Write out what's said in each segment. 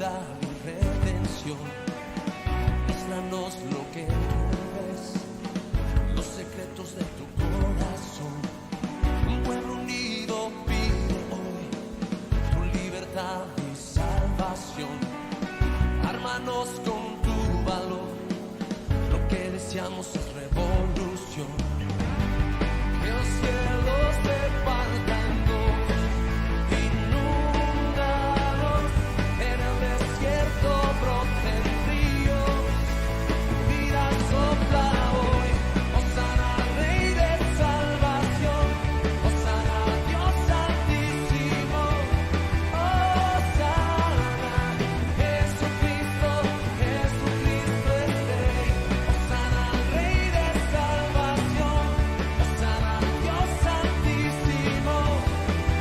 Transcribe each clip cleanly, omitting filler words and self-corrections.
sanidad y redención. Muéstranos lo que tú ves, los secretos de tu corazón. Un pueblo unido pide hoy tu libertad y salvación. Ármanos con tu valor, lo que deseamos es revolución. Que los cielos se partan en dos, inundados en el desierto broten ríos. Vida sopla hoy, Hosana al Rey de salvación, Hosana a Dios Santísimo, Hosana, Jesucristo, Jesucristo es Rey, Hosana al Rey de salvación, Hosana a Dios Santísimo,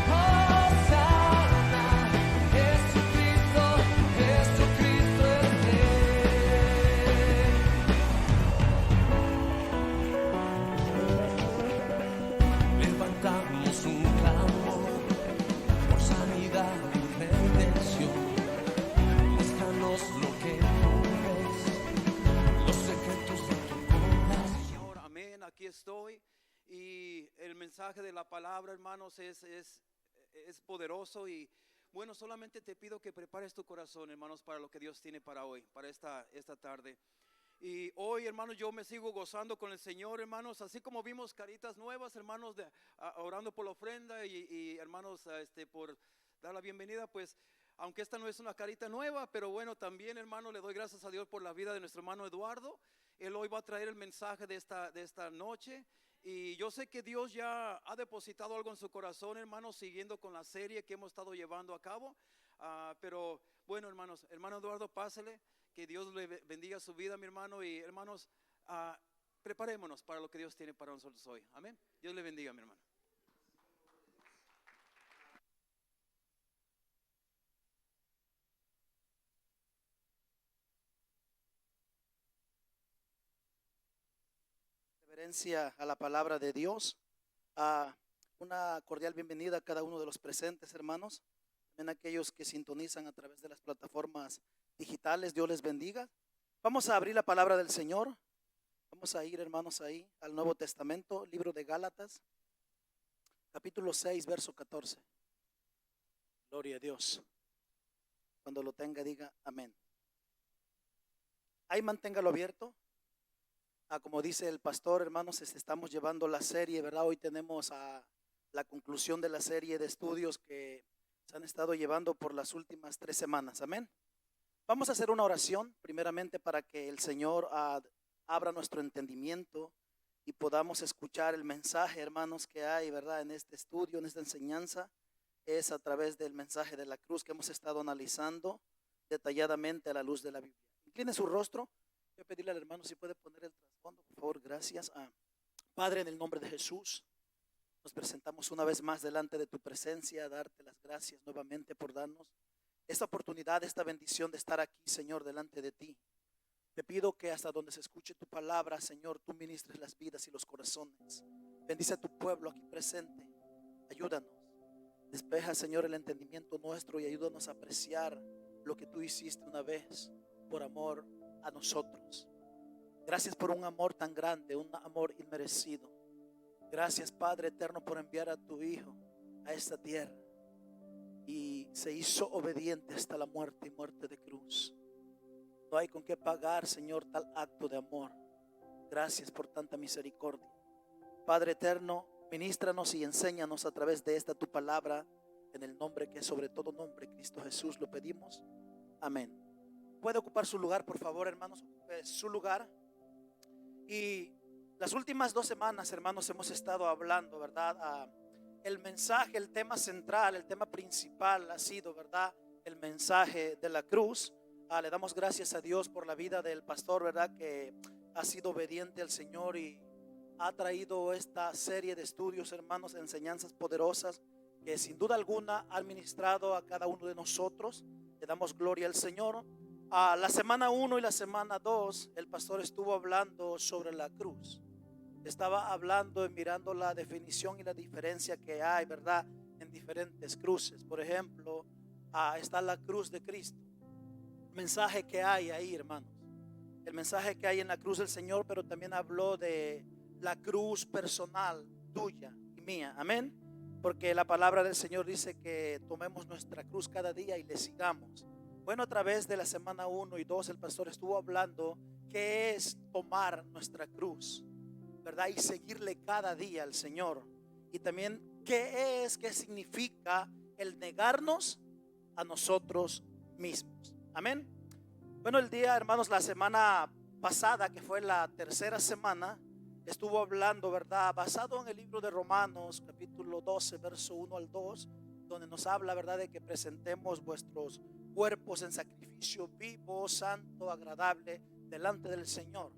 Hosana, Jesucristo, Jesucristo es Rey. Levantamos un clamor por sanidad y redención. Muéstranos lo que tú ves, los secretos de tu corazón. Señor, amén, aquí estoy. Y el mensaje de la palabra, hermanos, es poderoso. Y bueno, solamente te pido que prepares tu corazón, hermanos, para lo que Dios tiene para hoy, para esta tarde. Y hoy, hermanos, yo me sigo gozando con el Señor, hermanos, así como vimos caritas nuevas, hermanos, orando por la ofrenda y hermanos, por dar la bienvenida, pues, aunque esta no es una carita nueva, pero bueno, también, hermano, le doy gracias a Dios por la vida de nuestro hermano Eduardo. Él hoy va a traer el mensaje de esta noche. Y yo sé que Dios ya ha depositado algo en su corazón, hermanos, siguiendo con la serie que hemos estado llevando a cabo. Pero bueno, hermanos, hermano Eduardo, pásele. Que Dios le bendiga su vida, mi hermano. Y hermanos, preparémonos para lo que Dios tiene para nosotros hoy. Amén. Dios le bendiga, mi hermano. Reverencia a la palabra de Dios. Una cordial bienvenida a cada uno de los presentes, hermanos. También a aquellos que sintonizan a través de las plataformas digitales. Dios les bendiga. Vamos a abrir la palabra del Señor. Vamos a ir, hermanos, ahí al Nuevo Testamento, libro de Gálatas, capítulo 6, verso 14. Gloria a Dios. Cuando lo tenga, diga amén. Ahí manténgalo abierto. Como dice el pastor, hermanos, estamos llevando la serie, ¿verdad? Hoy tenemos la conclusión de la serie de estudios que se han estado llevando por las últimas 3 semanas. Amén. Vamos a hacer una oración, primeramente, para que el Señor abra nuestro entendimiento y podamos escuchar el mensaje, hermanos, que hay, ¿verdad? En este estudio, en esta enseñanza, es a través del mensaje de la cruz que hemos estado analizando detalladamente a la luz de la Biblia. Incline su rostro. Voy a pedirle al hermano si puede poner el trasfondo, por favor, gracias. Padre, en el nombre de Jesús, nos presentamos una vez más delante de tu presencia, a darte las gracias nuevamente por darnos esta oportunidad, esta bendición de estar aquí, Señor, delante de ti. Te pido que hasta donde se escuche tu palabra, Señor, tú ministres las vidas y los corazones. Bendice a tu pueblo aquí presente. Ayúdanos. Despeja, Señor, el entendimiento nuestro y ayúdanos a apreciar lo que tú hiciste una vez por amor a nosotros. Gracias por un amor tan grande, un amor inmerecido. Gracias, Padre eterno, por enviar a tu Hijo a esta tierra y se hizo obediente hasta la muerte y muerte de cruz. No hay con qué pagar, Señor, tal acto de amor. Gracias por tanta misericordia. Padre eterno, ministranos y enséñanos a través de esta tu palabra, en el nombre que es sobre todo nombre, Cristo Jesús, lo pedimos. Amén. Puede ocupar su lugar, por favor, hermanos, ocupe su lugar. Y las últimas 2 semanas, hermanos, hemos estado hablando, ¿verdad? El mensaje, el tema central, el tema principal ha sido, ¿verdad?, el mensaje de la cruz. Le damos gracias a Dios por la vida del pastor, ¿verdad?, que ha sido obediente al Señor y ha traído esta serie de estudios, hermanos, enseñanzas poderosas que sin duda alguna han ministrado a cada uno de nosotros. Le damos gloria al Señor. La semana 1 y la semana 2, el pastor estuvo hablando sobre la cruz. Estaba hablando y mirando la definición y la diferencia que hay, ¿verdad?, en diferentes cruces. Por ejemplo, está la cruz de Cristo. mensaje que hay ahí, hermanos. El mensaje que hay en la cruz del Señor, pero también habló de la cruz personal tuya y mía. Amén. Porque la palabra del Señor dice que tomemos nuestra cruz cada día y le sigamos. Bueno, a través de la semana 1 y 2 el pastor estuvo hablando qué es tomar nuestra cruz, ¿verdad? Y seguirle cada día al Señor. Y también qué significa el negarnos a nosotros mismos. Amén. Bueno, el día, hermanos, la semana pasada, que fue la tercera semana, estuvo hablando, ¿verdad? Basado en el libro de Romanos, capítulo 12, verso 1 al 2, donde nos habla, ¿verdad?, de que presentemos vuestros cuerpos en sacrificio vivo, santo, agradable, delante del Señor,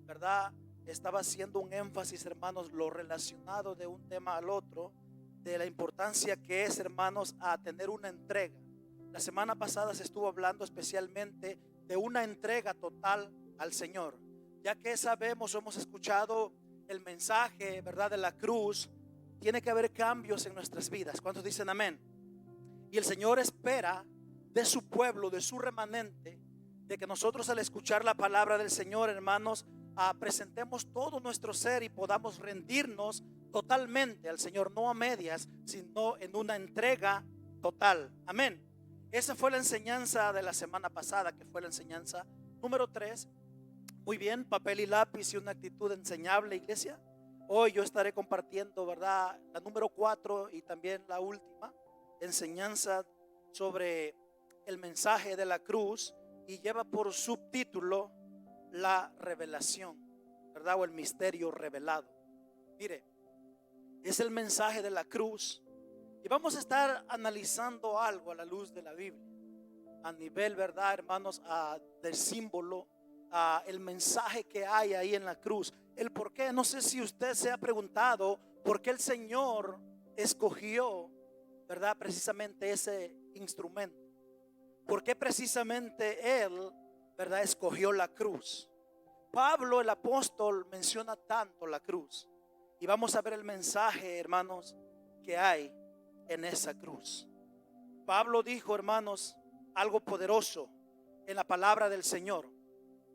¿verdad? Estaba haciendo un énfasis, hermanos, lo relacionado de un tema al otro, de la importancia que es, hermanos, a tener una entrega. La semana pasada se estuvo hablando especialmente de una entrega total al Señor, ya que sabemos o hemos escuchado el mensaje, ¿verdad?, de la cruz. Tiene que haber cambios en nuestras vidas. ¿Cuántos dicen amén? Y el Señor espera de su pueblo, de su remanente, de que nosotros al escuchar la palabra del Señor, hermanos, presentemos todo nuestro ser y podamos rendirnos totalmente al Señor, no a medias, sino en una entrega total. Amén. Esa fue la enseñanza de la semana pasada, que fue la enseñanza número 3. Muy bien, papel y lápiz y una actitud enseñable, iglesia. Hoy yo estaré compartiendo, ¿verdad?, la número 4 y también la última enseñanza sobre el mensaje de la cruz, y lleva por subtítulo la revelación, ¿verdad?, o el misterio revelado. Mire, es el mensaje de la cruz. Y vamos a estar analizando algo a la luz de la Biblia, a nivel, ¿verdad, hermanos, del símbolo, el mensaje que hay ahí en la cruz. El por qué, no sé si usted se ha preguntado por qué el Señor escogió, ¿verdad?, precisamente ese instrumento. ¿Por qué precisamente Él, ¿verdad?, escogió la cruz? Pablo, el apóstol, menciona tanto la cruz. Y vamos a ver el mensaje, hermanos, que hay en esa cruz. Pablo dijo, hermanos, algo poderoso en la palabra del Señor.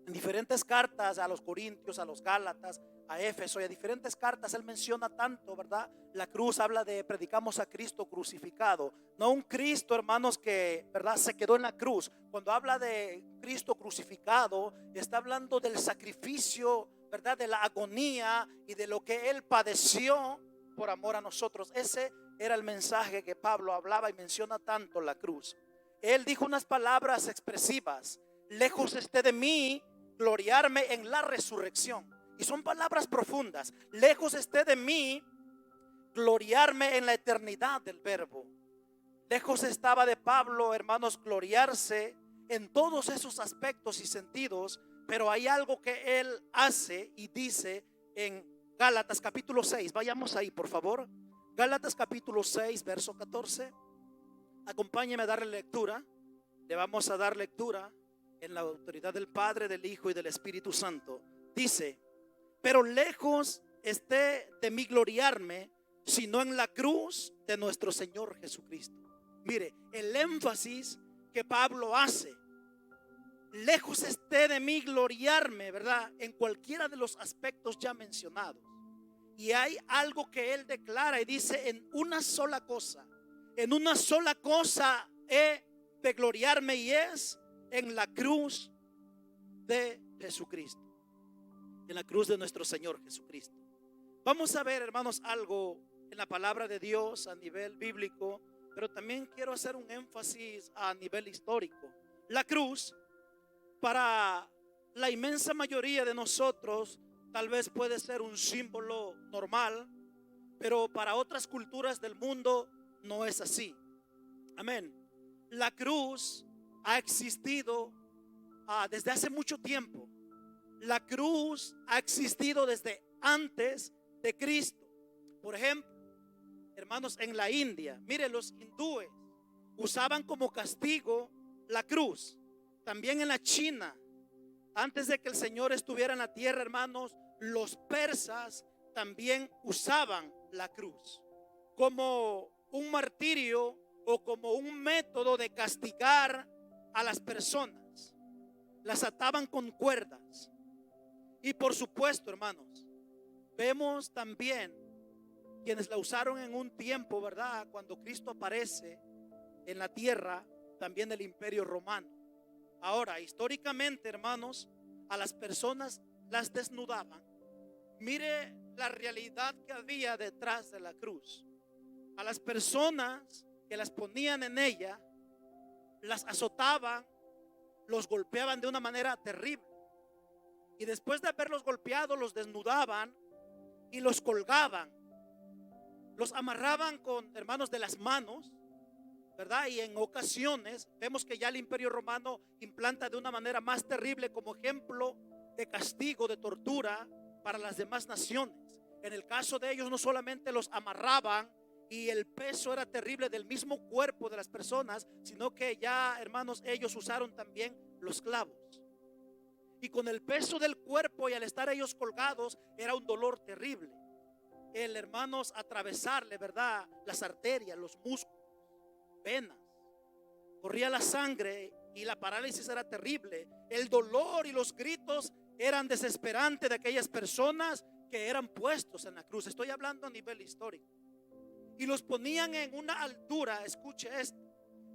En diferentes cartas a los Corintios, a los Gálatas, a Éfeso y a diferentes cartas, él menciona tanto, ¿verdad? La cruz habla de predicamos a Cristo crucificado, no un Cristo, hermanos, que, ¿verdad?, se quedó en la cruz. Cuando habla de Cristo crucificado, está hablando del sacrificio, ¿verdad?, de la agonía y de lo que Él padeció por amor a nosotros. Ese era el mensaje que Pablo hablaba y menciona tanto la cruz. Él dijo unas palabras expresivas: lejos esté de mí gloriarme en la resurrección. Y son palabras profundas. Lejos esté de mí gloriarme en la eternidad del Verbo. Lejos estaba de Pablo, hermanos, gloriarse en todos esos aspectos y sentidos, pero hay algo que él hace y dice en Gálatas capítulo 6. Vayamos ahí, por favor. Gálatas capítulo 6, verso 14. Acompáñeme a darle lectura. Le vamos a dar lectura en la autoridad del Padre, del Hijo y del Espíritu Santo. Dice: pero lejos esté de mí gloriarme, sino en la cruz de nuestro Señor Jesucristo. Mire, el énfasis que Pablo hace: lejos esté de mí gloriarme, ¿verdad?, en cualquiera de los aspectos ya mencionados. Y hay algo que él declara y dice: en una sola cosa he de gloriarme, y es en la cruz de Jesucristo, en la cruz de nuestro Señor Jesucristo. Vamos a ver, hermanos, algo en la palabra de Dios a nivel bíblico, pero también quiero hacer un énfasis a nivel histórico. La cruz, para la inmensa mayoría de nosotros, tal vez puede ser un símbolo normal, pero para otras culturas del mundo no es así. Amén. La cruz ha existido desde hace mucho tiempo. La cruz ha existido desde antes de Cristo. Por ejemplo, hermanos, en la India, mire, los hindúes usaban como castigo la cruz. También en la China, antes de que el Señor estuviera en la tierra, hermanos, los persas también usaban la cruz como un martirio o como un método de castigar a las personas, las ataban con cuerdas. Y por supuesto, hermanos, vemos también quienes la usaron en un tiempo, ¿verdad? Cuando Cristo aparece en la tierra, también el Imperio Romano. Ahora, históricamente, hermanos, a las personas las desnudaban. Mire la realidad que había detrás de la cruz. A las personas que las ponían en ella, las azotaban, los golpeaban de una manera terrible. Y después de haberlos golpeado, los desnudaban y los colgaban. Los amarraban con, hermanos, de las manos, ¿verdad? Y en ocasiones vemos que ya el Imperio Romano implanta de una manera más terrible como ejemplo de castigo, de tortura para las demás naciones. En el caso de ellos no solamente los amarraban y el peso era terrible del mismo cuerpo de las personas, sino que ya, hermanos, ellos usaron también los clavos. Y con el peso del cuerpo y al estar ellos colgados era un dolor terrible. El, hermanos, atravesarle, ¿verdad?, las arterias, los músculos, venas, corría la sangre y la parálisis era terrible. El dolor y los gritos eran desesperantes de aquellas personas que eran puestos en la cruz. Estoy hablando a nivel histórico. Y los ponían en una altura, escuche esto,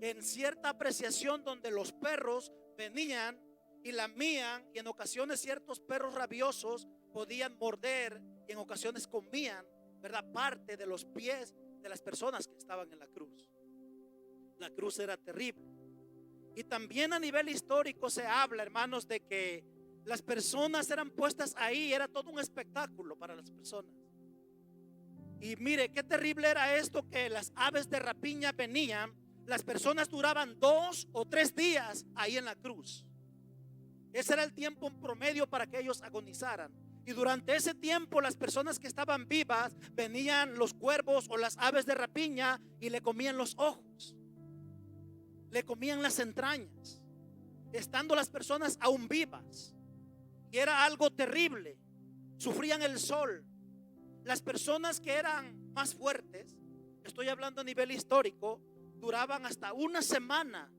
en cierta apreciación donde los perros venían y lamían, y en ocasiones ciertos perros rabiosos podían morder y en ocasiones comían, ¿verdad?, parte de los pies de las personas que estaban en la cruz. La cruz era terrible. Y también a nivel histórico se habla, hermanos, de que las personas eran puestas ahí, era todo un espectáculo para las personas. Y mire, qué terrible era esto, que las aves de rapiña venían, las personas duraban 2 o 3 días ahí en la cruz. Ese era el tiempo promedio para que ellos agonizaran. Y durante ese tiempo las personas que estaban vivas, venían los cuervos o las aves de rapiña y le comían los ojos, le comían las entrañas, estando las personas aún vivas. Y era algo terrible. Sufrían el sol. Las personas que eran más fuertes, estoy hablando a nivel histórico, duraban hasta 1 semana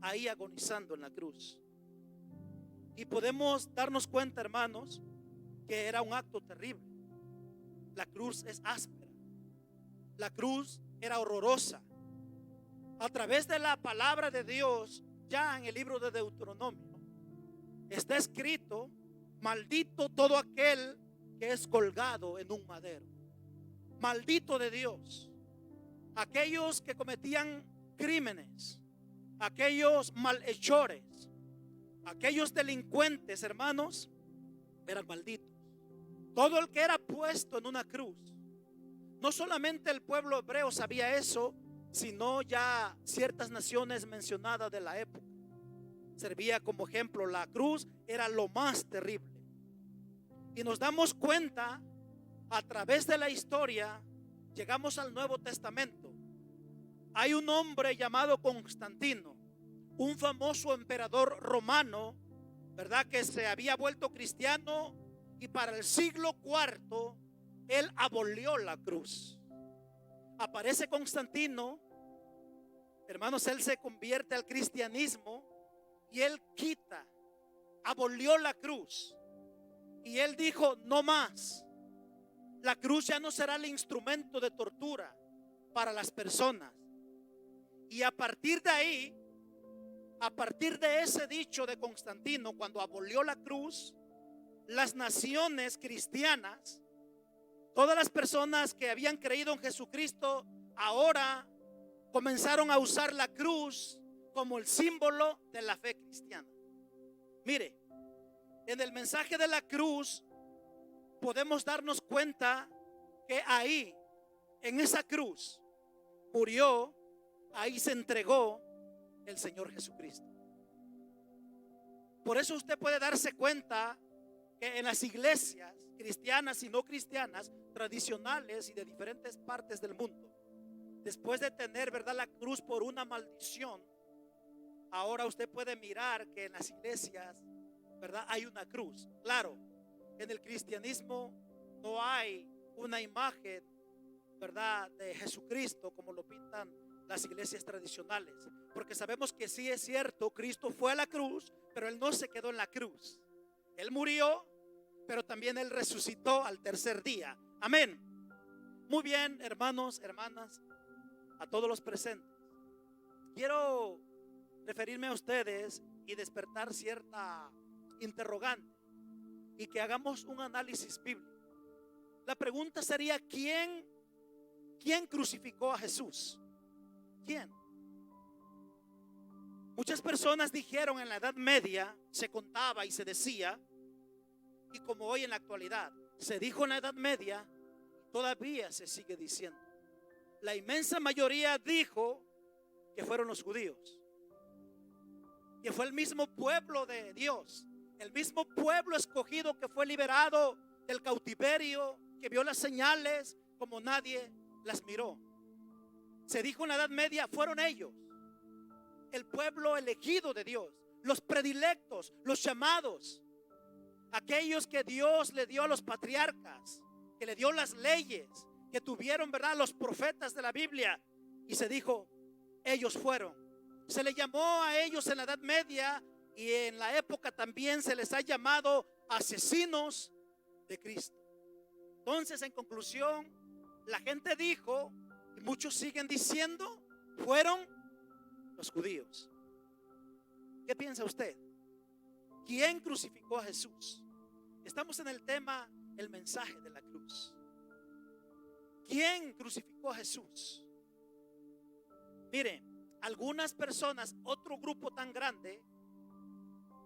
ahí agonizando en la cruz. Y podemos darnos cuenta, hermanos, que era un acto terrible. La cruz es áspera. La cruz era horrorosa. A través de la palabra de Dios, ya en el libro de Deuteronomio, está escrito: maldito todo aquel que es colgado en un madero. Maldito de Dios. Aquellos que cometían crímenes, aquellos malhechores, aquellos delincuentes, hermanos, eran malditos. Todo el que era puesto en una cruz. No solamente el pueblo hebreo sabía eso, sino ya ciertas naciones mencionadas de la época. Servía como ejemplo. La cruz era lo más terrible. Y nos damos cuenta a través de la historia. Llegamos al Nuevo Testamento. Hay un hombre llamado Constantino, un famoso emperador romano, ¿verdad?, que se había vuelto cristiano, y para el siglo IV él abolió la cruz. Aparece Constantino, hermanos, él se convierte al cristianismo y él abolió la cruz. Y él dijo: no más. La cruz ya no será el instrumento de tortura para las personas. Y a partir de ahí, a partir de ese dicho de Constantino, cuando abolió la cruz, las naciones cristianas, todas las personas que habían creído en Jesucristo, ahora comenzaron a usar la cruz como el símbolo de la fe cristiana. Mire, en el mensaje de la cruz podemos darnos cuenta que ahí, en esa cruz, murió, ahí se entregó el Señor Jesucristo. Por eso usted puede darse cuenta que en las iglesias cristianas y no cristianas, tradicionales y de diferentes partes del mundo, después de tener, ¿verdad?, la cruz por una maldición, ahora usted puede mirar que en las iglesias, ¿verdad?, hay una cruz. Claro, en el cristianismo no hay una imagen, ¿verdad?, de Jesucristo como lo pintan las iglesias tradicionales, porque sabemos que sí es cierto, Cristo fue a la cruz, pero Él no se quedó en la cruz. Él murió, pero también Él resucitó al tercer día. Amén. Muy bien, hermanos, hermanas, a todos los presentes. Quiero referirme a ustedes y despertar cierta interrogante y que hagamos un análisis bíblico. La pregunta sería: ¿quién crucificó a Jesús? ¿Quién? Muchas personas dijeron en la Edad Media, se contaba y se decía, y como hoy en la actualidad, se dijo en la Edad Media, todavía se sigue diciendo. La inmensa mayoría dijo que fueron los judíos, que fue el mismo pueblo de Dios, el mismo pueblo escogido que fue liberado del cautiverio, que vio las señales como nadie las miró. Se dijo en la Edad Media, fueron ellos, el pueblo elegido de Dios, los predilectos, los llamados, aquellos que Dios le dio a los patriarcas, que le dio las leyes, que tuvieron, ¿verdad?, los profetas de la Biblia. Y se dijo, ellos fueron. Se le llamó a ellos en la Edad Media, y en la época también se les ha llamado asesinos de Cristo. Entonces, en conclusión, la gente dijo, y muchos siguen diciendo, fueron los judíos. ¿Qué piensa usted? ¿Quién crucificó a Jesús? Estamos en el tema, el mensaje de la cruz. ¿Quién crucificó a Jesús? Miren, algunas personas, otro grupo tan grande,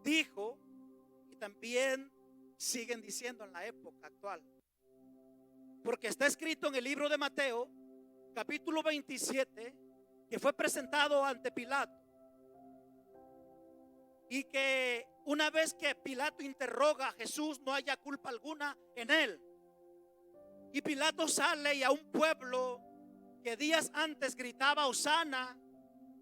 dijo, y también siguen diciendo en la época actual, porque está escrito en el libro de Mateo, capítulo 27, que fue presentado ante Pilato, y que una vez que Pilato interroga a Jesús, no haya culpa alguna en él. Y Pilato sale, y a un pueblo que días antes gritaba Hosana,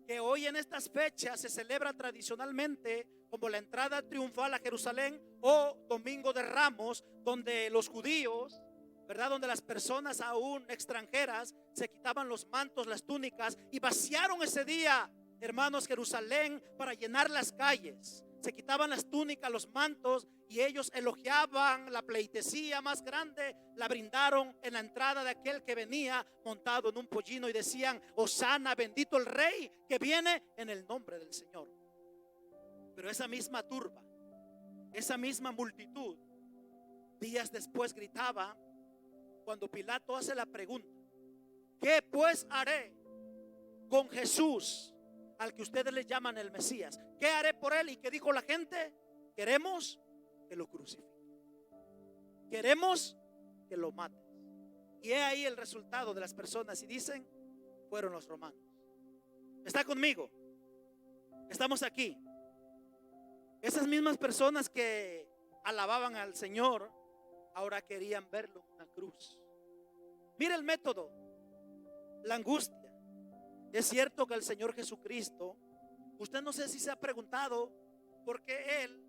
que hoy en estas fechas se celebra tradicionalmente como la entrada triunfal a Jerusalén o Domingo de Ramos, donde los judíos, ¿verdad?, donde las personas aún extranjeras se quitaban los mantos, las túnicas, y vaciaron ese día, hermanos, Jerusalén para llenar las calles. Se quitaban las túnicas, los mantos, y ellos elogiaban la pleitesía más grande, la brindaron en la entrada de aquel que venía montado en un pollino, y decían, Hosana, bendito el rey que viene en el nombre del Señor. Pero esa misma turba, esa misma multitud, días después gritaba, cuando Pilato hace la pregunta, ¿qué pues haré con Jesús, al que ustedes le llaman el Mesías? ¿Qué haré por él? ¿Y qué dijo la gente? Queremos que lo crucifiquen, queremos que lo maten. Y he ahí el resultado de las personas, y dicen, fueron los romanos. ¿Está conmigo? Estamos aquí. Esas mismas personas que alababan al Señor, ahora querían verlo en una cruz. Mira el método, la angustia. Es cierto que el Señor Jesucristo, usted no sé si se ha preguntado por qué Él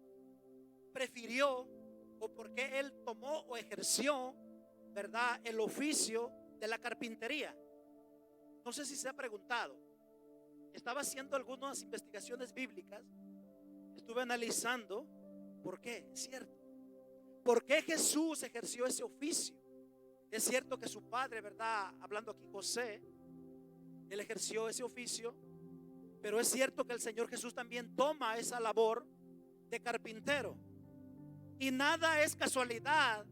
prefirió o por qué Él tomó o ejerció, ¿verdad?, el oficio de la carpintería. No sé si se ha preguntado. Estaba haciendo algunas investigaciones bíblicas, estuve analizando por qué, es cierto. ¿Por qué Jesús ejerció ese oficio? Es cierto que su padre, ¿verdad?, hablando aquí José, él ejerció ese oficio, pero es cierto que el Señor Jesús también toma esa labor de carpintero. Y nada es casualidad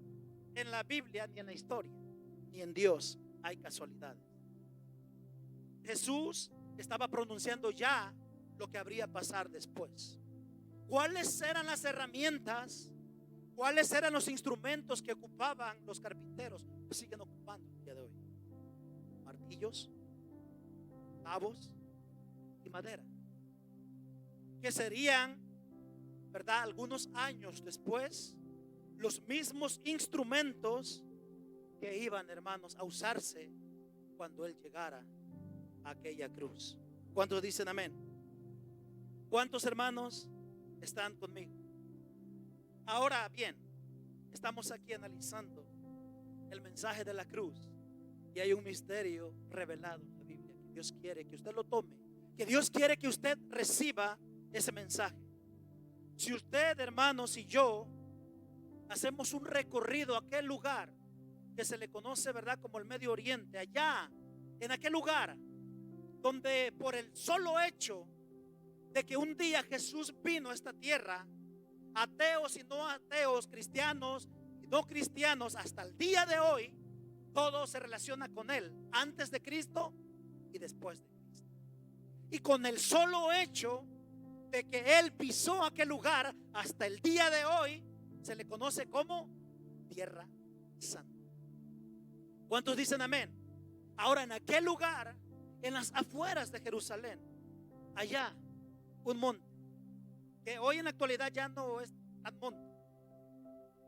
en la Biblia ni en la historia, ni en Dios hay casualidades. Jesús estaba pronunciando ya lo que habría pasar después. ¿Cuáles eran las herramientas? ¿Cuáles eran los instrumentos que ocupaban los carpinteros? Pues siguen ocupando el día de hoy. Martillos, clavos y madera, que serían, ¿verdad?, algunos años después, los mismos instrumentos que iban, hermanos, a usarse cuando Él llegara a aquella cruz. ¿Cuántos dicen amén? ¿Cuántos hermanos están conmigo? Ahora bien, estamos aquí analizando el mensaje de la cruz, y hay un misterio revelado en la Biblia aquí. Dios quiere que usted lo tome, que Dios quiere que usted reciba ese mensaje. Si usted, hermanos, y yo hacemos un recorrido a aquel lugar que se le conoce, ¿verdad?, como el Medio Oriente, allá, en aquel lugar donde por el solo hecho de que un día Jesús vino a esta tierra, ateos y no ateos, cristianos y no cristianos, hasta el día de hoy, todo se relaciona con Él, antes de Cristo y después de Cristo. Y con el solo hecho de que Él pisó aquel lugar, hasta el día de hoy, se le conoce como Tierra Santa. ¿Cuántos dicen amén? Ahora, en aquel lugar, en las afueras de Jerusalén, allá, un monte, que hoy en la actualidad ya no es tan monte,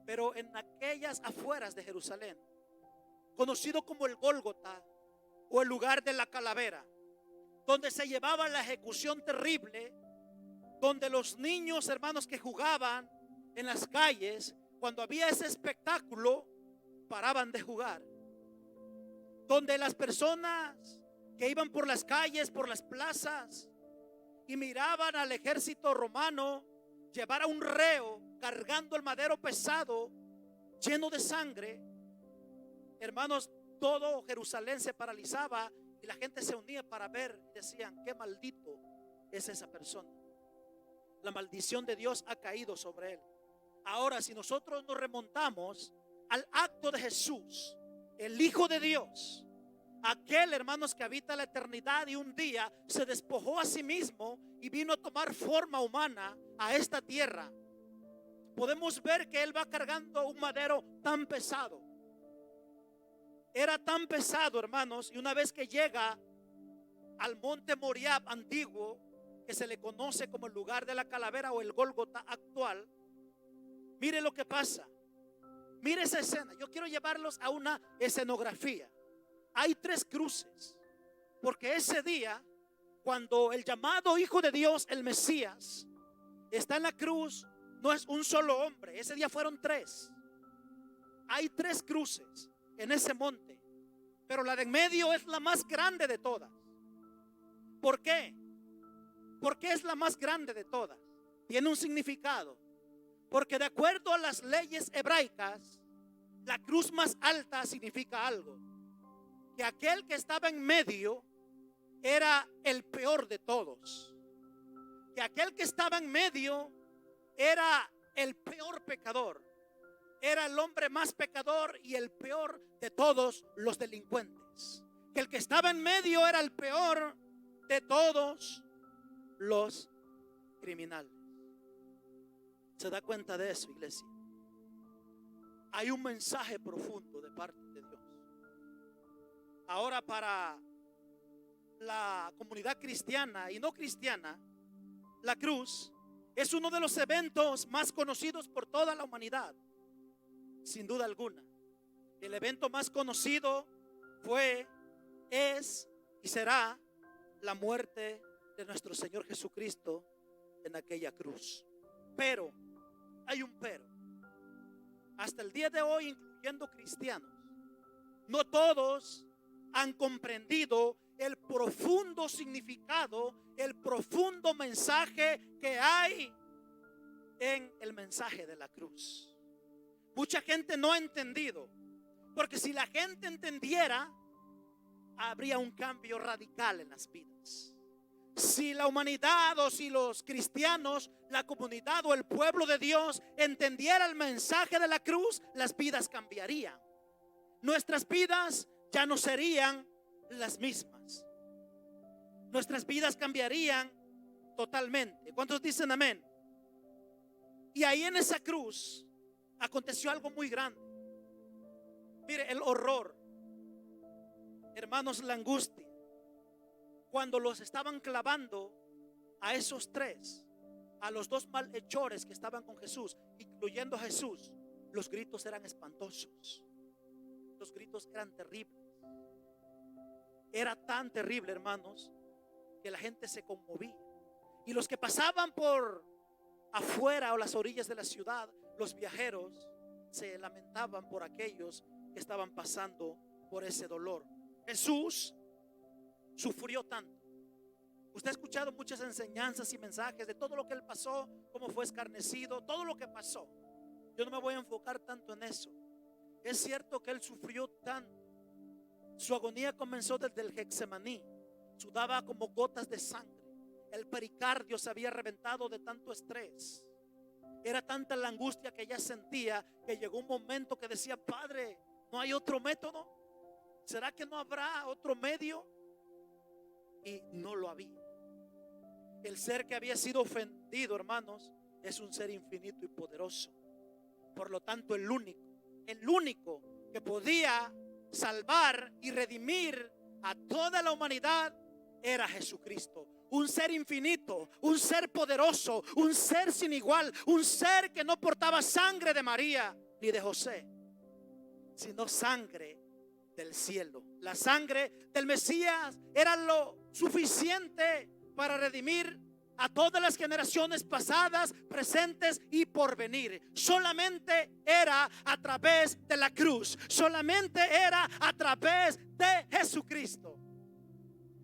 pero en aquellas afueras de Jerusalén, conocido como el Gólgota o el lugar de la calavera, donde se llevaba la ejecución terrible, donde los niños, hermanos, que jugaban en las calles, cuando había ese espectáculo, paraban de jugar, donde las personas que iban por las calles, por las plazas, y miraban al ejército romano llevar a un reo cargando el madero pesado lleno de sangre, hermanos, todo Jerusalén se paralizaba y la gente se unía para ver y decían: qué maldito es esa persona. La maldición de Dios ha caído sobre él. Ahora, si nosotros nos remontamos al acto de Jesús, el Hijo de Dios, aquel, hermanos, que habita la eternidad y un día se despojó a sí mismo y vino a tomar forma humana a esta tierra, podemos ver que Él va cargando un madero tan pesado. Era tan pesado, hermanos, y una vez que llega al monte Moriah antiguo, que se le conoce como el lugar de la calavera o el Gólgota actual, mire lo que pasa. Mire esa escena. Yo quiero llevarlos a una escenografía. Hay 3 cruces, porque ese día, cuando el llamado Hijo de Dios, el Mesías, está en la cruz, no es un solo hombre. Ese día fueron 3. Hay 3 cruces en ese monte, pero la de en medio es la más grande de todas. ¿Por qué? Porque es la más grande de todas. Tiene un significado, porque de acuerdo a las leyes hebraicas, la cruz más alta significa algo. Que aquel que estaba en medio era el peor de todos. Que aquel que estaba en medio era el peor pecador. Era el hombre más pecador y el peor de todos los delincuentes. Que el que estaba en medio era el peor de todos los criminales. ¿Se da cuenta de eso, iglesia? Hay un mensaje profundo de parte de Dios. Ahora, para la comunidad cristiana y no cristiana, la cruz es uno de los eventos más conocidos por toda la humanidad, sin duda alguna. El evento más conocido fue, es y será la muerte de nuestro Señor Jesucristo en aquella cruz. Pero, hay un pero. Hasta el día de hoy, incluyendo cristianos, no todos han comprendido el profundo significado, el profundo mensaje que hay en el mensaje de la cruz. Mucha gente no ha entendido, porque si la gente entendiera, habría un cambio radical en las vidas. Si la humanidad o si los cristianos, la comunidad o el pueblo de Dios entendiera el mensaje de la cruz, las vidas cambiarían. Nuestras vidas ya no serían las mismas. Nuestras vidas cambiarían totalmente. ¿Cuántos dicen amén? Y ahí en esa cruz aconteció algo muy grande. Mire, el horror, hermanos, la angustia. Cuando los estaban clavando a esos 3, a los 2 malhechores que estaban con Jesús, incluyendo a Jesús, los gritos eran espantosos. Los gritos eran terribles. Era tan terrible, hermanos, que la gente se conmovía. Y los que pasaban por afuera o las orillas de la ciudad, los viajeros, se lamentaban por aquellos que estaban pasando por ese dolor. Jesús, sufrió tanto? Usted ha escuchado muchas enseñanzas y mensajes de todo lo que él pasó, cómo fue escarnecido, todo lo que pasó. Yo no me voy a enfocar tanto en eso. Es cierto que él sufrió tanto. Su agonía comenzó desde el Getsemaní. Sudaba como gotas de sangre. El pericardio se había reventado de tanto estrés. Era tanta la angustia que ella sentía que llegó un momento que decía: Padre, ¿no hay otro método? ¿Será que no habrá otro medio? Y no lo había. El ser que había sido ofendido, hermanos, es un ser infinito y poderoso. Por lo tanto, el único que podía salvar y redimir a toda la humanidad era Jesucristo. Un ser infinito, un ser poderoso, un ser sin igual, un ser que no portaba sangre de María ni de José, sino sangre del cielo. La sangre del Mesías era lo suficiente para redimir a todas las generaciones pasadas, presentes y por venir. Solamente era a través de la cruz, solamente era a través de Jesucristo.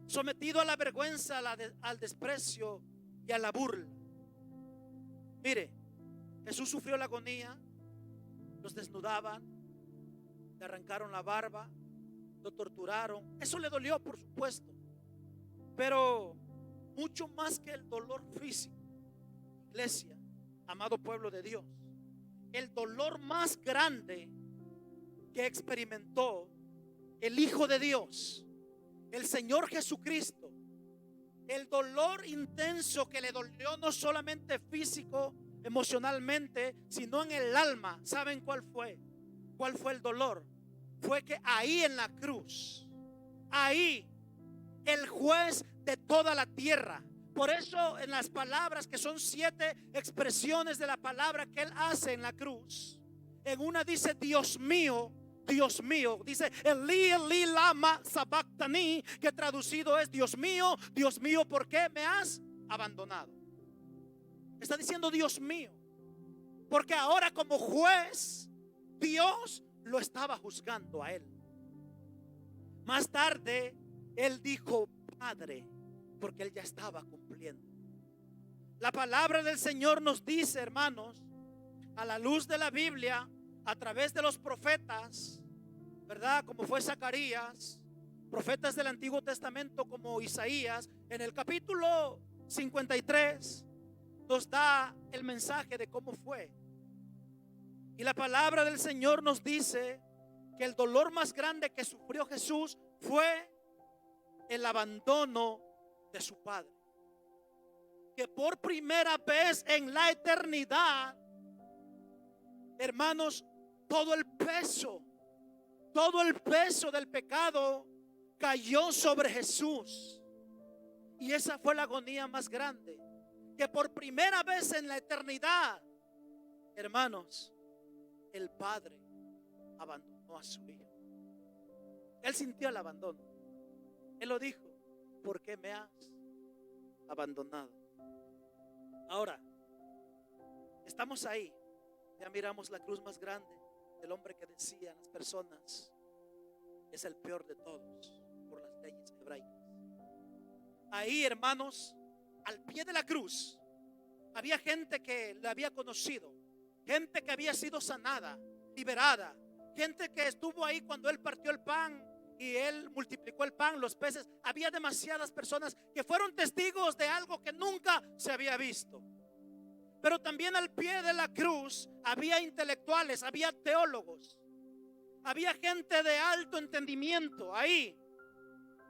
Sometido a la vergüenza, al desprecio y a la burla. Mire, Jesús sufrió la agonía. Los desnudaban, le arrancaron la barba, lo torturaron. Eso le dolió, por supuesto, pero mucho más que el dolor físico, iglesia, amado pueblo de Dios, el dolor más grande que experimentó el Hijo de Dios, el Señor Jesucristo, el dolor intenso que le dolió no solamente físico, emocionalmente, sino en el alma. ¿Saben cuál fue? ¿Cuál fue el dolor? Fue que ahí en la cruz, ahí el juez de toda la tierra. Por eso en las palabras, que son 7 expresiones de la palabra que él hace en la cruz, en una dice: Dios mío, Dios mío. Dice Elí, Elí, lama sabactani, que traducido es: Dios mío, ¿por qué me has abandonado? Está diciendo Dios mío, porque ahora como juez Dios lo estaba juzgando a él. Más tarde él dijo Padre, porque él ya estaba cumpliendo. La palabra del Señor nos dice, hermanos, a la luz de la Biblia, a través de los profetas, ¿verdad? Como fue Zacarías, profetas del Antiguo Testamento como Isaías, en el capítulo 53 nos da el mensaje de cómo fue. Y la palabra del Señor nos dice que el dolor más grande que sufrió Jesús fue el abandono de su Padre. Que por primera vez en la eternidad, hermanos, todo el peso del pecado cayó sobre Jesús. Y esa fue la agonía más grande. Que por primera vez en la eternidad, hermanos, el Padre abandonó a su Hijo. Él sintió el abandono. Él lo dijo: ¿por qué me has abandonado? Ahora, estamos ahí. Ya miramos la cruz más grande del hombre que decían las personas: es el peor de todos por las leyes hebraicas. Ahí, hermanos, al pie de la cruz, había gente que le había conocido, gente que había sido sanada, liberada, gente que estuvo ahí cuando él partió el pan y él multiplicó el pan, los peces. Había demasiadas personas que fueron testigos de algo que nunca se había visto. Pero también al pie de la cruz había intelectuales, había teólogos, había gente de alto entendimiento ahí.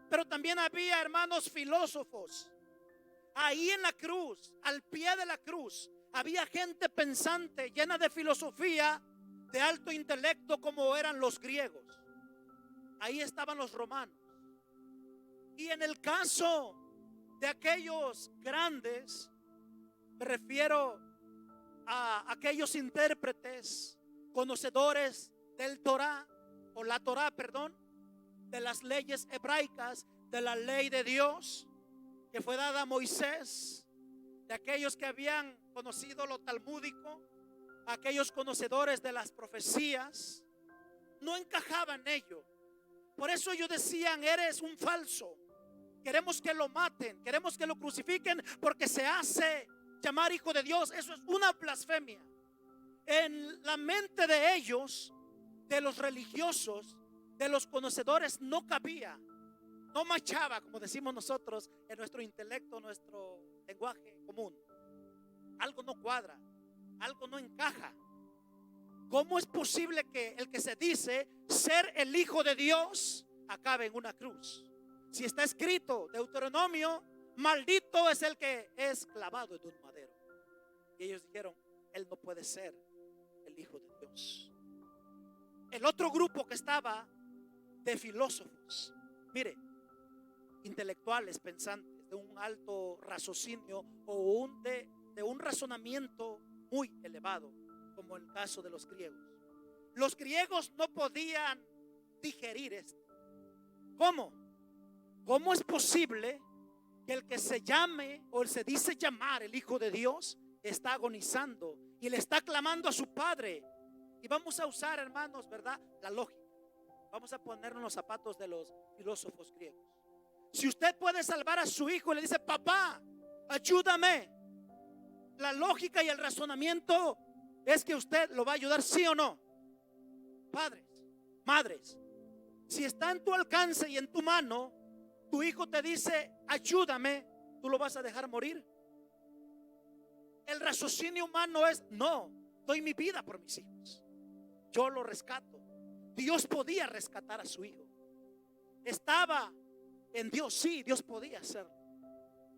Pero también había, hermanos, filósofos. Ahí en la cruz, al pie de la cruz, había gente pensante, llena de filosofía, de alto intelecto, como eran los griegos. Ahí estaban los romanos. Y en el caso de aquellos grandes, me refiero a aquellos intérpretes, conocedores del Torá, o la Torá, perdón, de las leyes hebraicas, de la ley de Dios que fue dada a Moisés, de aquellos que habían conocido lo talmúdico, aquellos conocedores de las profecías, no encajaban en ello. Por eso ellos decían: eres un falso, queremos que lo maten, queremos que lo crucifiquen porque se hace llamar hijo de Dios. Eso es una blasfemia. En la mente de ellos, de los religiosos, de los conocedores, no cabía, no machaba, como decimos nosotros en nuestro intelecto, nuestro lenguaje común. Algo no cuadra, algo no encaja. ¿Cómo es posible que el que se dice ser el hijo de Dios acabe en una cruz? Si está escrito, Deuteronomio, maldito es el que es clavado en un madero. Y ellos dijeron, él no puede ser el hijo de Dios. El otro grupo que estaba de filósofos, mire, intelectuales, pensantes, de un alto raciocinio o de un razonamiento muy elevado, como el caso de los griegos. Los griegos no podían digerir esto. ¿Cómo? ¿Cómo es posible que el que se llame o se dice llamar el Hijo de Dios está agonizando y le está clamando a su Padre? Y vamos a usar, hermanos, ¿verdad?, la lógica. Vamos a ponernos los zapatos de los filósofos griegos. Si usted puede salvar a su hijo y le dice, papá, ayúdame, la lógica y el razonamiento es que usted lo va a ayudar, ¿sí o no? Padres, madres, si está en tu alcance y en tu mano, tu hijo te dice, ayúdame, ¿tú lo vas a dejar morir? El raciocinio humano es, no, doy mi vida por mis hijos, yo lo rescato. Dios podía rescatar a su hijo. Estaba en Dios, sí, Dios podía hacerlo.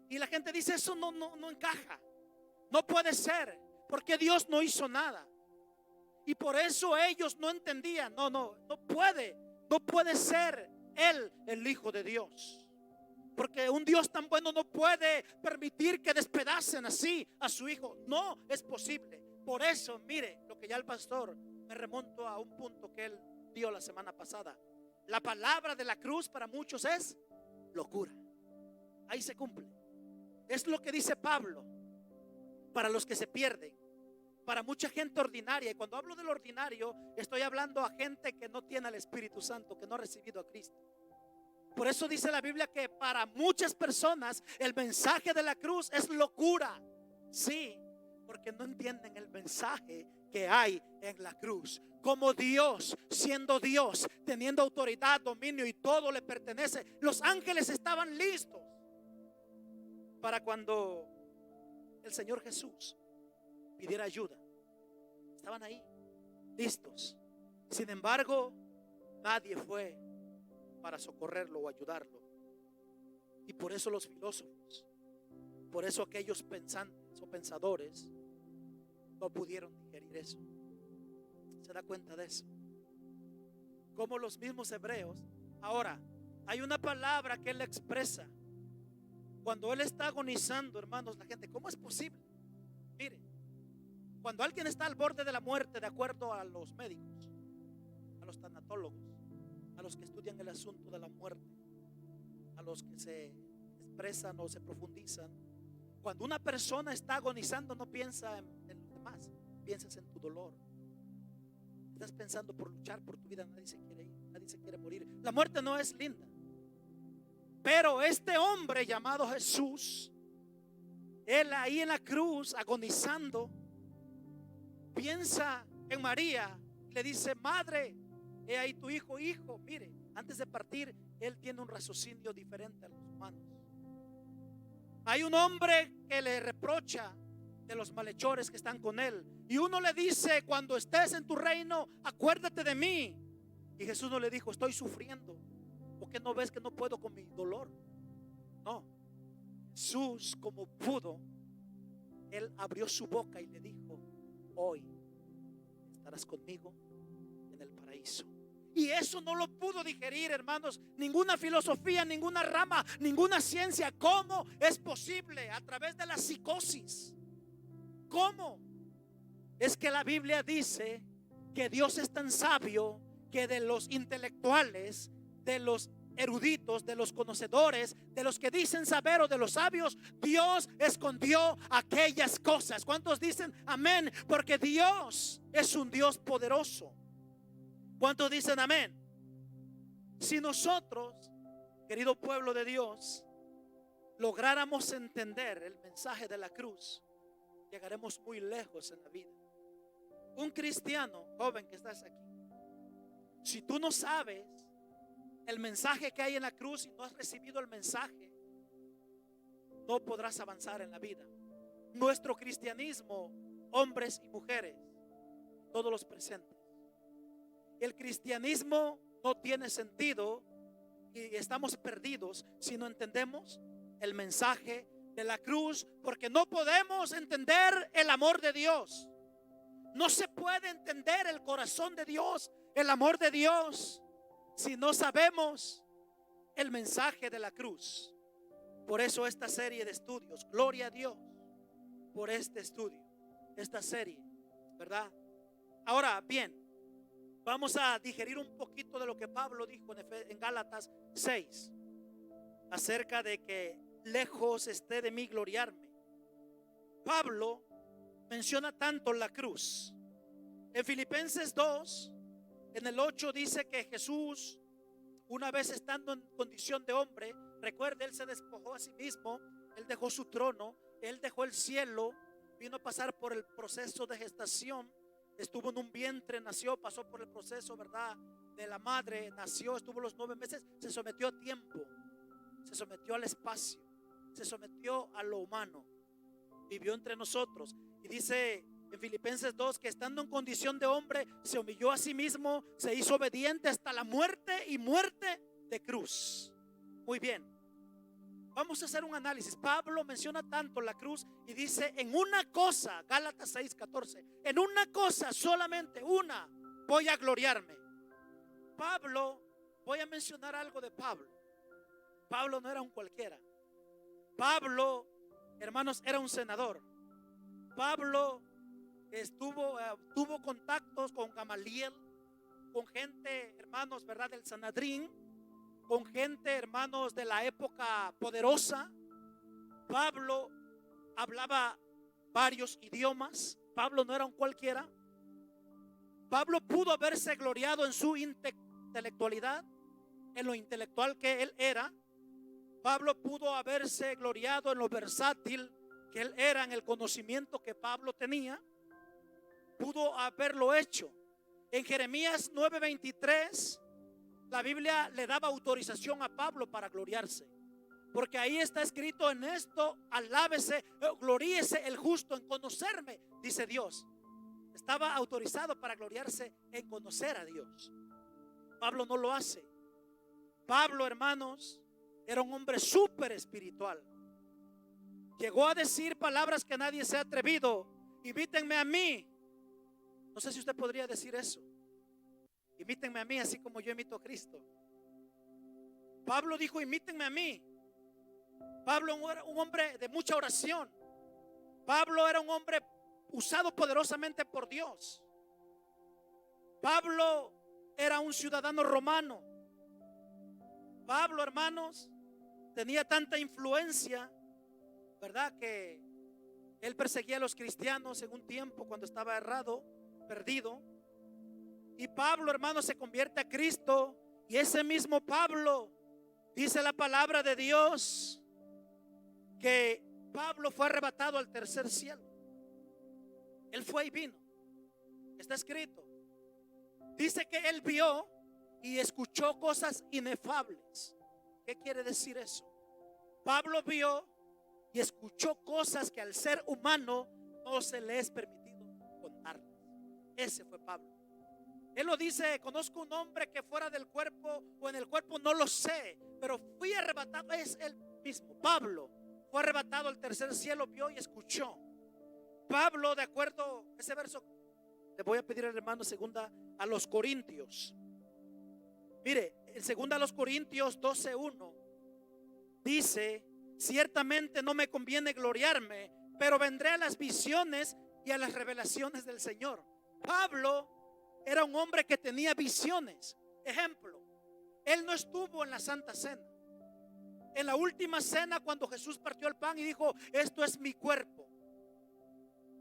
Y la gente dice, eso no encaja, no puede ser, porque Dios no hizo nada. Y por eso ellos no entendían, no puede ser Él el Hijo de Dios. Porque un Dios tan bueno no puede permitir que despedacen así a su hijo. No es posible. Por eso, mire, lo que ya el pastor, me remonto a un punto que él dio la semana pasada. La palabra de la cruz para muchos es locura. Ahí se cumple. Es lo que dice Pablo. Para los que se pierden, para mucha gente ordinaria. Y cuando hablo del ordinario, estoy hablando a gente que no tiene al Espíritu Santo, que no ha recibido a Cristo. Por eso dice la Biblia que para muchas personas el mensaje de la cruz es locura. Sí, porque no entienden el mensaje que hay en la cruz. Como Dios, siendo Dios, teniendo autoridad, dominio y todo le pertenece. Los ángeles estaban listos para cuando el Señor Jesús pidiera ayuda. Estaban ahí, listos. Sin embargo, nadie fue para socorrerlo o ayudarlo. Y por eso los filósofos, por eso aquellos pensantes o pensadores no pudieron digerir eso. ¿Se da cuenta de eso? Como los mismos hebreos. Ahora, hay una palabra que él expresa cuando él está agonizando, hermanos. La gente, ¿cómo es posible? Mire, cuando alguien está al borde de la muerte, de acuerdo a los médicos, a los tanatólogos, a los que estudian el asunto de la muerte, a los que se expresan o se profundizan, cuando una persona está agonizando, no piensa en los demás, piensas en tu dolor. Estás pensando por luchar por tu vida. Nadie se quiere ir, nadie se quiere morir. La muerte no es linda. Pero este hombre llamado Jesús, él ahí en la cruz agonizando, piensa en María, le dice, madre, he ahí tu hijo. Hijo, mire, antes de partir, él tiene un raciocinio diferente a los humanos. Hay un hombre que le reprocha de los malhechores que están con él, y uno le dice, cuando estés en tu reino, acuérdate de mí. Y Jesús no le dijo, estoy sufriendo, ¿por qué no ves que no puedo con mi dolor? No, Jesús, como pudo, él abrió su boca y le dijo, hoy estarás conmigo en el paraíso. Y eso no lo pudo digerir, hermanos, ninguna filosofía, ninguna rama, ninguna ciencia. ¿Cómo es posible? A través de la psicosis. ¿Cómo? Es que la Biblia dice que Dios es tan sabio que de los intelectuales, de los eruditos, de los conocedores, de los que dicen saber o de los sabios, Dios escondió aquellas cosas. ¿Cuántos dicen amén? Porque Dios es un Dios poderoso. ¿Cuántos dicen amén? Si nosotros, querido pueblo de Dios, lográramos entender el mensaje de la cruz, llegaremos muy lejos en la vida. Un cristiano joven que estás aquí, si tú no sabes el mensaje que hay en la cruz y no has recibido el mensaje, no podrás avanzar en la vida. Nuestro cristianismo, hombres y mujeres, todos los presentes, el cristianismo no tiene sentido y estamos perdidos si no entendemos el mensaje de la cruz, porque no podemos entender el amor de Dios. No se puede entender el corazón de Dios, el amor de Dios, si no sabemos el mensaje de la cruz. Por eso esta serie de estudios, gloria a Dios por este estudio, esta serie, ¿verdad? Ahora bien, vamos a digerir un poquito de lo que Pablo dijo en Gálatas 6, acerca de que lejos esté de mí gloriarme. Pablo menciona tanto la cruz. En Filipenses 2, en el 8 dice que Jesús, una vez estando en condición de hombre, recuerde, él se despojó a sí mismo, él dejó su trono, él dejó el cielo, vino a pasar por el proceso de gestación, estuvo en un vientre, nació, pasó por el proceso, ¿verdad?, de la madre, nació, estuvo los 9 meses, se sometió a tiempo, se sometió al espacio, se sometió a lo humano, vivió entre nosotros. Y dice en Filipenses 2 que estando en condición de hombre se humilló a sí mismo, se hizo obediente hasta la muerte y muerte de cruz. Muy bien, vamos a hacer un análisis. Pablo menciona tanto la cruz y dice: en una cosa, Gálatas 6:14, en una cosa, solamente una, voy a gloriarme. Pablo, voy a mencionar algo de Pablo. Pablo no era un cualquiera. Pablo, hermanos, era un senador. Pablo tuvo contactos con Gamaliel, con gente, hermanos, ¿verdad?, del Sanedrín, con gente, hermanos, de la época poderosa. Pablo hablaba varios idiomas. Pablo no era un cualquiera. Pablo pudo haberse gloriado en su intelectualidad, en lo intelectual que él era. Pablo pudo haberse gloriado en lo versátil que él era, en el conocimiento que Pablo tenía. Pudo haberlo hecho. En Jeremías 9:23, la Biblia le daba autorización a Pablo para gloriarse, porque ahí está escrito: en esto alábese, gloríese el justo en conocerme, dice Dios. Estaba autorizado para gloriarse en conocer a Dios. Pablo no lo hace. Pablo, hermanos, era un hombre súper espiritual. Llegó a decir palabras que nadie se ha atrevido: imítenme a mí. No sé si usted podría decir eso: imítenme a mí así como yo imito a Cristo. Pablo dijo: imítenme a mí. Pablo era un hombre de mucha oración. Pablo era un hombre usado poderosamente por Dios. Pablo era un ciudadano romano. Pablo, hermanos, tenía tanta influencia, ¿verdad?, que él perseguía a los cristianos en un tiempo cuando estaba errado, perdido. Y Pablo, hermanos, se convierte a Cristo. Y ese mismo Pablo, dice la palabra de Dios, que Pablo fue arrebatado al tercer cielo. Él fue y vino. Está escrito. Dice que él vio y escuchó cosas inefables. ¿Qué quiere decir eso? Pablo vio y escuchó cosas que al ser humano no se le es permitido contar. Ese fue Pablo. Él lo dice: conozco un hombre que fuera del cuerpo o en el cuerpo no lo sé, pero fui arrebatado. Es él mismo. Pablo fue arrebatado al tercer cielo, vio y escuchó. Pablo, de acuerdo a ese verso, le voy a pedir al hermano segunda a los Corintios. Mire, en segunda a los Corintios 12:1 dice: ciertamente no me conviene gloriarme, pero vendré a las visiones y a las revelaciones del Señor. Pablo era un hombre que tenía visiones. Ejemplo, él no estuvo en la Santa Cena. En la última cena, cuando Jesús partió el pan y dijo: esto es mi cuerpo,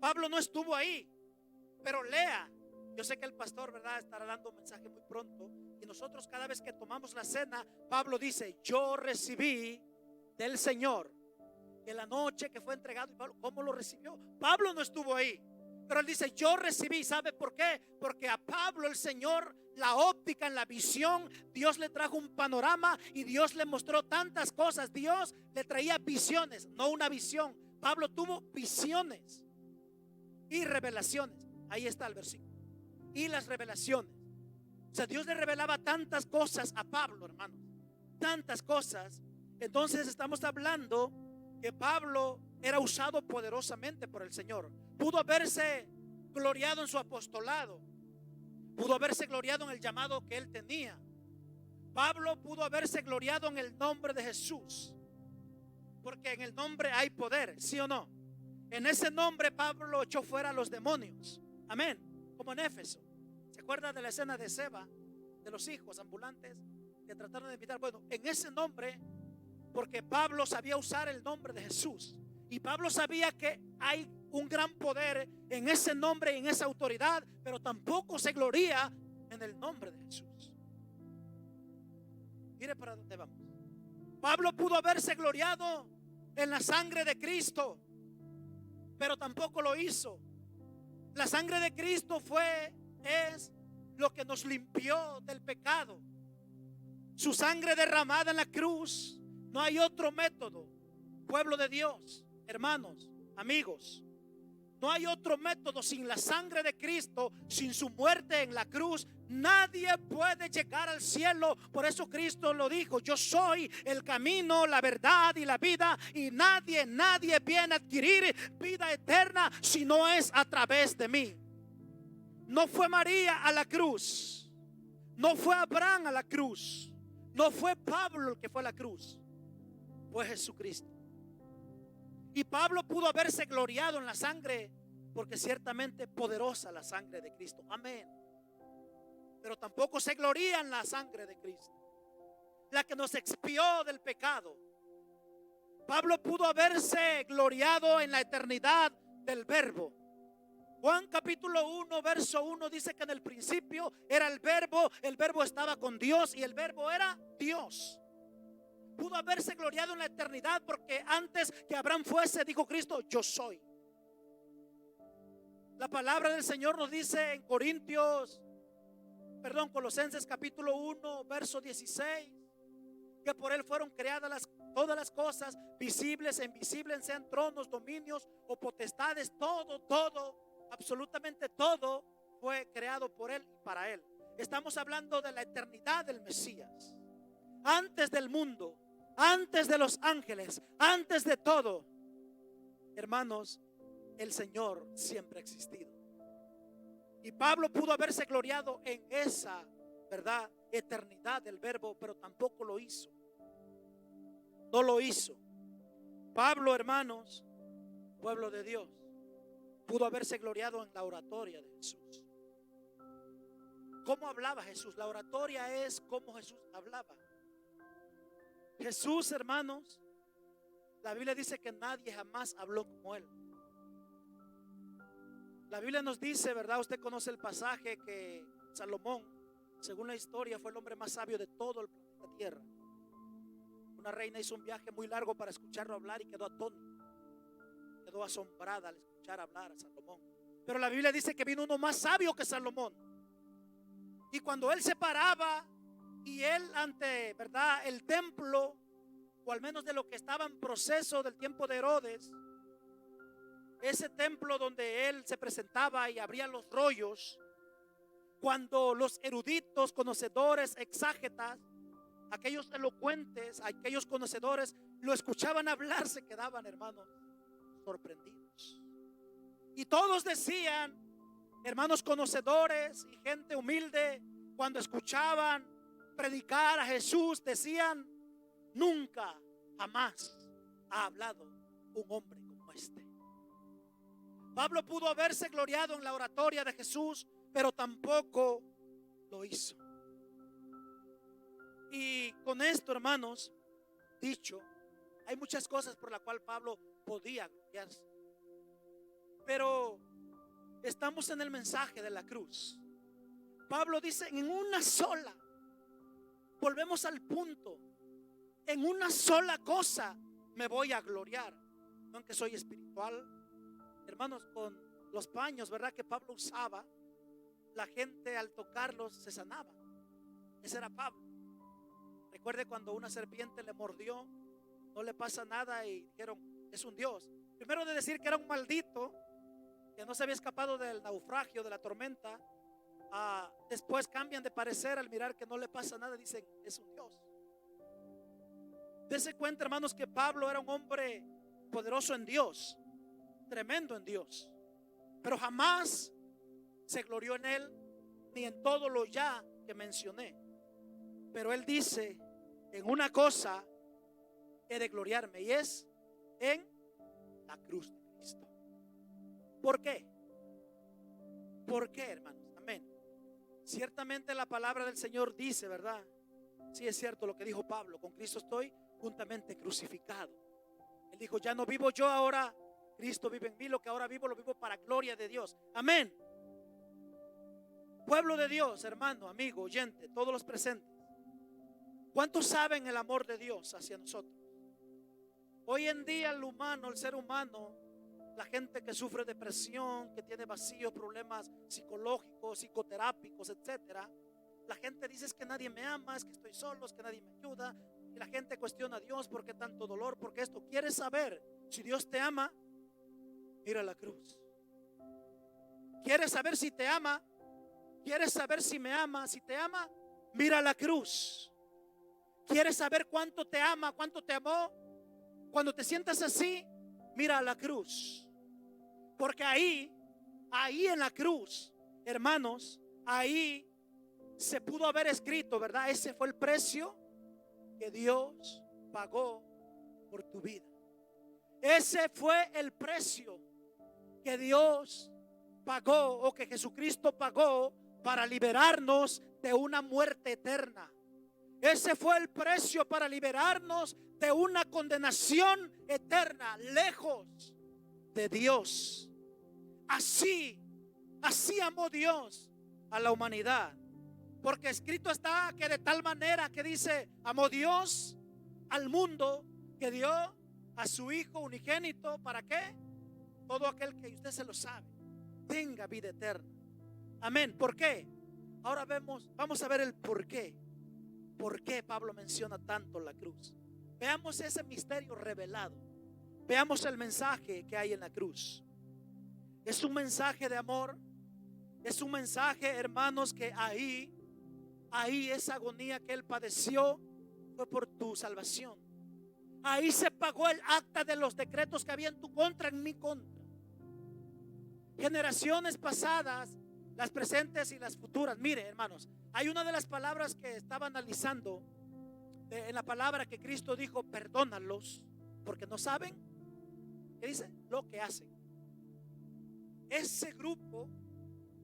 Pablo no estuvo ahí. Pero lea, yo sé que el pastor, ¿verdad?, estará dando un mensaje muy pronto. Y nosotros cada vez que tomamos la cena, Pablo dice: yo recibí del Señor que la noche que fue entregado, ¿cómo lo recibió? Pablo no estuvo ahí, pero él dice, yo recibí. ¿Sabe por qué? Porque a Pablo el Señor, la óptica, en la visión, Dios le trajo un panorama y Dios le mostró tantas cosas. Dios le traía visiones, no una visión. Pablo tuvo visiones y revelaciones. Ahí está el versículo. Y las revelaciones. O sea, Dios le revelaba tantas cosas a Pablo, hermanos. Tantas cosas. Entonces estamos hablando que Pablo era usado poderosamente por el Señor. Pudo haberse gloriado en su apostolado. Pudo haberse gloriado en el llamado que él tenía. Pablo pudo haberse gloriado en el nombre de Jesús. Porque en el nombre hay poder, ¿sí o no? En ese nombre Pablo echó fuera a los demonios. Amén. Como en Éfeso. ¿Se acuerdan de la escena de Seba? De los hijos ambulantes que trataron de invitar. Bueno, en ese nombre, porque Pablo sabía usar el nombre de Jesús. Y Pablo sabía que hay un gran poder en ese nombre y en esa autoridad, pero tampoco se gloria en el nombre de Jesús. Mire para dónde vamos. Pablo pudo haberse gloriado en la sangre de Cristo, pero tampoco lo hizo. La sangre de Cristo es lo que nos limpió del pecado. Su sangre derramada en la cruz. No hay otro método, pueblo de Dios, hermanos, amigos. No hay otro método sin la sangre de Cristo, sin su muerte en la cruz. Nadie puede llegar al cielo. Por eso Cristo lo dijo: yo soy el camino, la verdad y la vida, y nadie viene a adquirir vida eterna si no es a través de mí. No fue María a la cruz, no fue Abraham a la cruz, no fue Pablo el que fue a la cruz, fue Jesucristo. Y Pablo pudo haberse gloriado en la sangre, porque ciertamente poderosa la sangre de Cristo. Amén. Pero tampoco se gloría en la sangre de Cristo, la que nos expió del pecado. Pablo pudo haberse gloriado en la eternidad del Verbo. Juan capítulo 1 verso 1 dice que en el principio era el Verbo estaba con Dios y el Verbo era Dios. Pudo haberse gloriado en la eternidad porque antes que Abraham fuese, dijo Cristo, yo soy. La palabra del Señor nos dice en Colosenses capítulo 1 verso 16, que por él fueron creadas todas las cosas, visibles e invisibles, sean tronos, dominios o potestades. Todo, absolutamente todo fue creado por él y para él. Estamos hablando de la eternidad del Mesías. Antes del mundo, antes de los ángeles, antes de todo, hermanos, el Señor siempre ha existido. Y Pablo pudo haberse gloriado en esa, ¿verdad?, eternidad del Verbo, pero tampoco lo hizo. No lo hizo. Pablo, hermanos, pueblo de Dios, pudo haberse gloriado en la oratoria de Jesús. ¿Cómo hablaba Jesús? La oratoria es cómo Jesús hablaba. Jesús, hermanos, la Biblia dice que nadie jamás habló como él. La Biblia nos dice, ¿verdad? Usted conoce el pasaje que Salomón, según la historia, fue el hombre más sabio de todo el planeta Tierra. Una reina hizo un viaje muy largo para escucharlo hablar y quedó atónita, quedó asombrada al escuchar hablar a Salomón. Pero la Biblia dice que vino uno más sabio que Salomón. Y cuando él se paraba y él ante, ¿verdad?, el templo, o al menos de lo que estaba en proceso del tiempo de Herodes, ese templo donde él se presentaba y abría los rollos, cuando los eruditos, conocedores, exágetas, aquellos elocuentes, aquellos conocedores lo escuchaban hablar, se quedaban, hermanos, sorprendidos. Y todos decían, hermanos conocedores y gente humilde, cuando escuchaban predicar a Jesús, decían: nunca, jamás ha hablado un hombre como este. Pablo pudo haberse gloriado en la oratoria de Jesús, pero tampoco lo hizo. Y con esto, hermanos, dicho, hay muchas cosas por las cuales Pablo podía gloriarse, pero estamos en el mensaje de la cruz. Pablo dice: en una sola, volvemos al punto, en una sola cosa me voy a gloriar. no en que soy espiritual. Hermanos, con los paños, ¿verdad?, que Pablo usaba, la gente al tocarlos se sanaba. Ese era Pablo. Recuerde cuando una serpiente le mordió, no le pasa nada y dijeron, es un Dios. Primero de decir que era un maldito, que no se había escapado del naufragio, de la tormenta, después cambian de parecer al mirar que no le pasa nada, dicen, es un Dios. Dese cuenta, hermanos, que Pablo era un hombre poderoso en Dios, tremendo en Dios, pero jamás se glorió en él ni en todo lo ya que mencioné. Pero él dice, en una cosa he de gloriarme, y es en la cruz de Cristo. ¿Por qué? ¿Por qué, hermanos? Amén. Ciertamente la palabra del Señor dice, ¿verdad? Sí, es cierto lo que dijo Pablo, con Cristo estoy juntamente crucificado. Él dijo, ya no vivo yo ahora, Cristo vive en mí, lo que ahora vivo lo vivo para gloria de Dios. Amén. Pueblo de Dios, hermano, amigo, oyente, todos los presentes, ¿cuántos saben el amor de Dios hacia nosotros? Hoy en día el humano, el ser humano, la gente que sufre depresión, que tiene vacíos, problemas psicológicos, psicoterápicos, etcétera, la gente dice es que nadie me ama, es que estoy solo, es que nadie me ayuda. Y la gente cuestiona a Dios, ¿por qué tanto dolor? ¿Por qué esto? ¿Quieres saber si Dios te ama? Mira la cruz. ¿Quieres saber si te ama? ¿Quieres saber si me ama? Si te ama, mira la cruz. ¿Quieres saber cuánto te ama, cuánto te amó? Cuando te sientas así, mira la cruz. Porque ahí en la cruz, hermanos, ahí se pudo haber escrito, ¿verdad? Ese fue el precio que Dios pagó por tu vida. Ese fue el precio que Dios pagó, o que Jesucristo pagó, para liberarnos de una muerte eterna. Ese fue el precio para liberarnos de una condenación eterna, lejos de Dios. Así amó Dios a la humanidad. Porque escrito está que de tal manera que dice, amó Dios al mundo que dio a su Hijo unigénito. ¿Para qué? Todo aquel que usted se lo sabe, tenga vida eterna. Amén. ¿Por qué? Ahora vamos a ver el por qué. ¿Por qué Pablo menciona tanto la cruz? Veamos ese misterio revelado. Veamos el mensaje que hay en la cruz. Es un mensaje de amor. Es un mensaje, hermanos, que ahí esa agonía que Él padeció fue por tu salvación. Ahí se pagó el acta de los decretos que había en tu contra, en mi contra. Generaciones pasadas, las presentes y las futuras. Mire, hermanos, hay una de las palabras que estaba analizando en la palabra que Cristo dijo, perdónalos porque no saben, ¿qué dice? Lo que hacen. Ese grupo,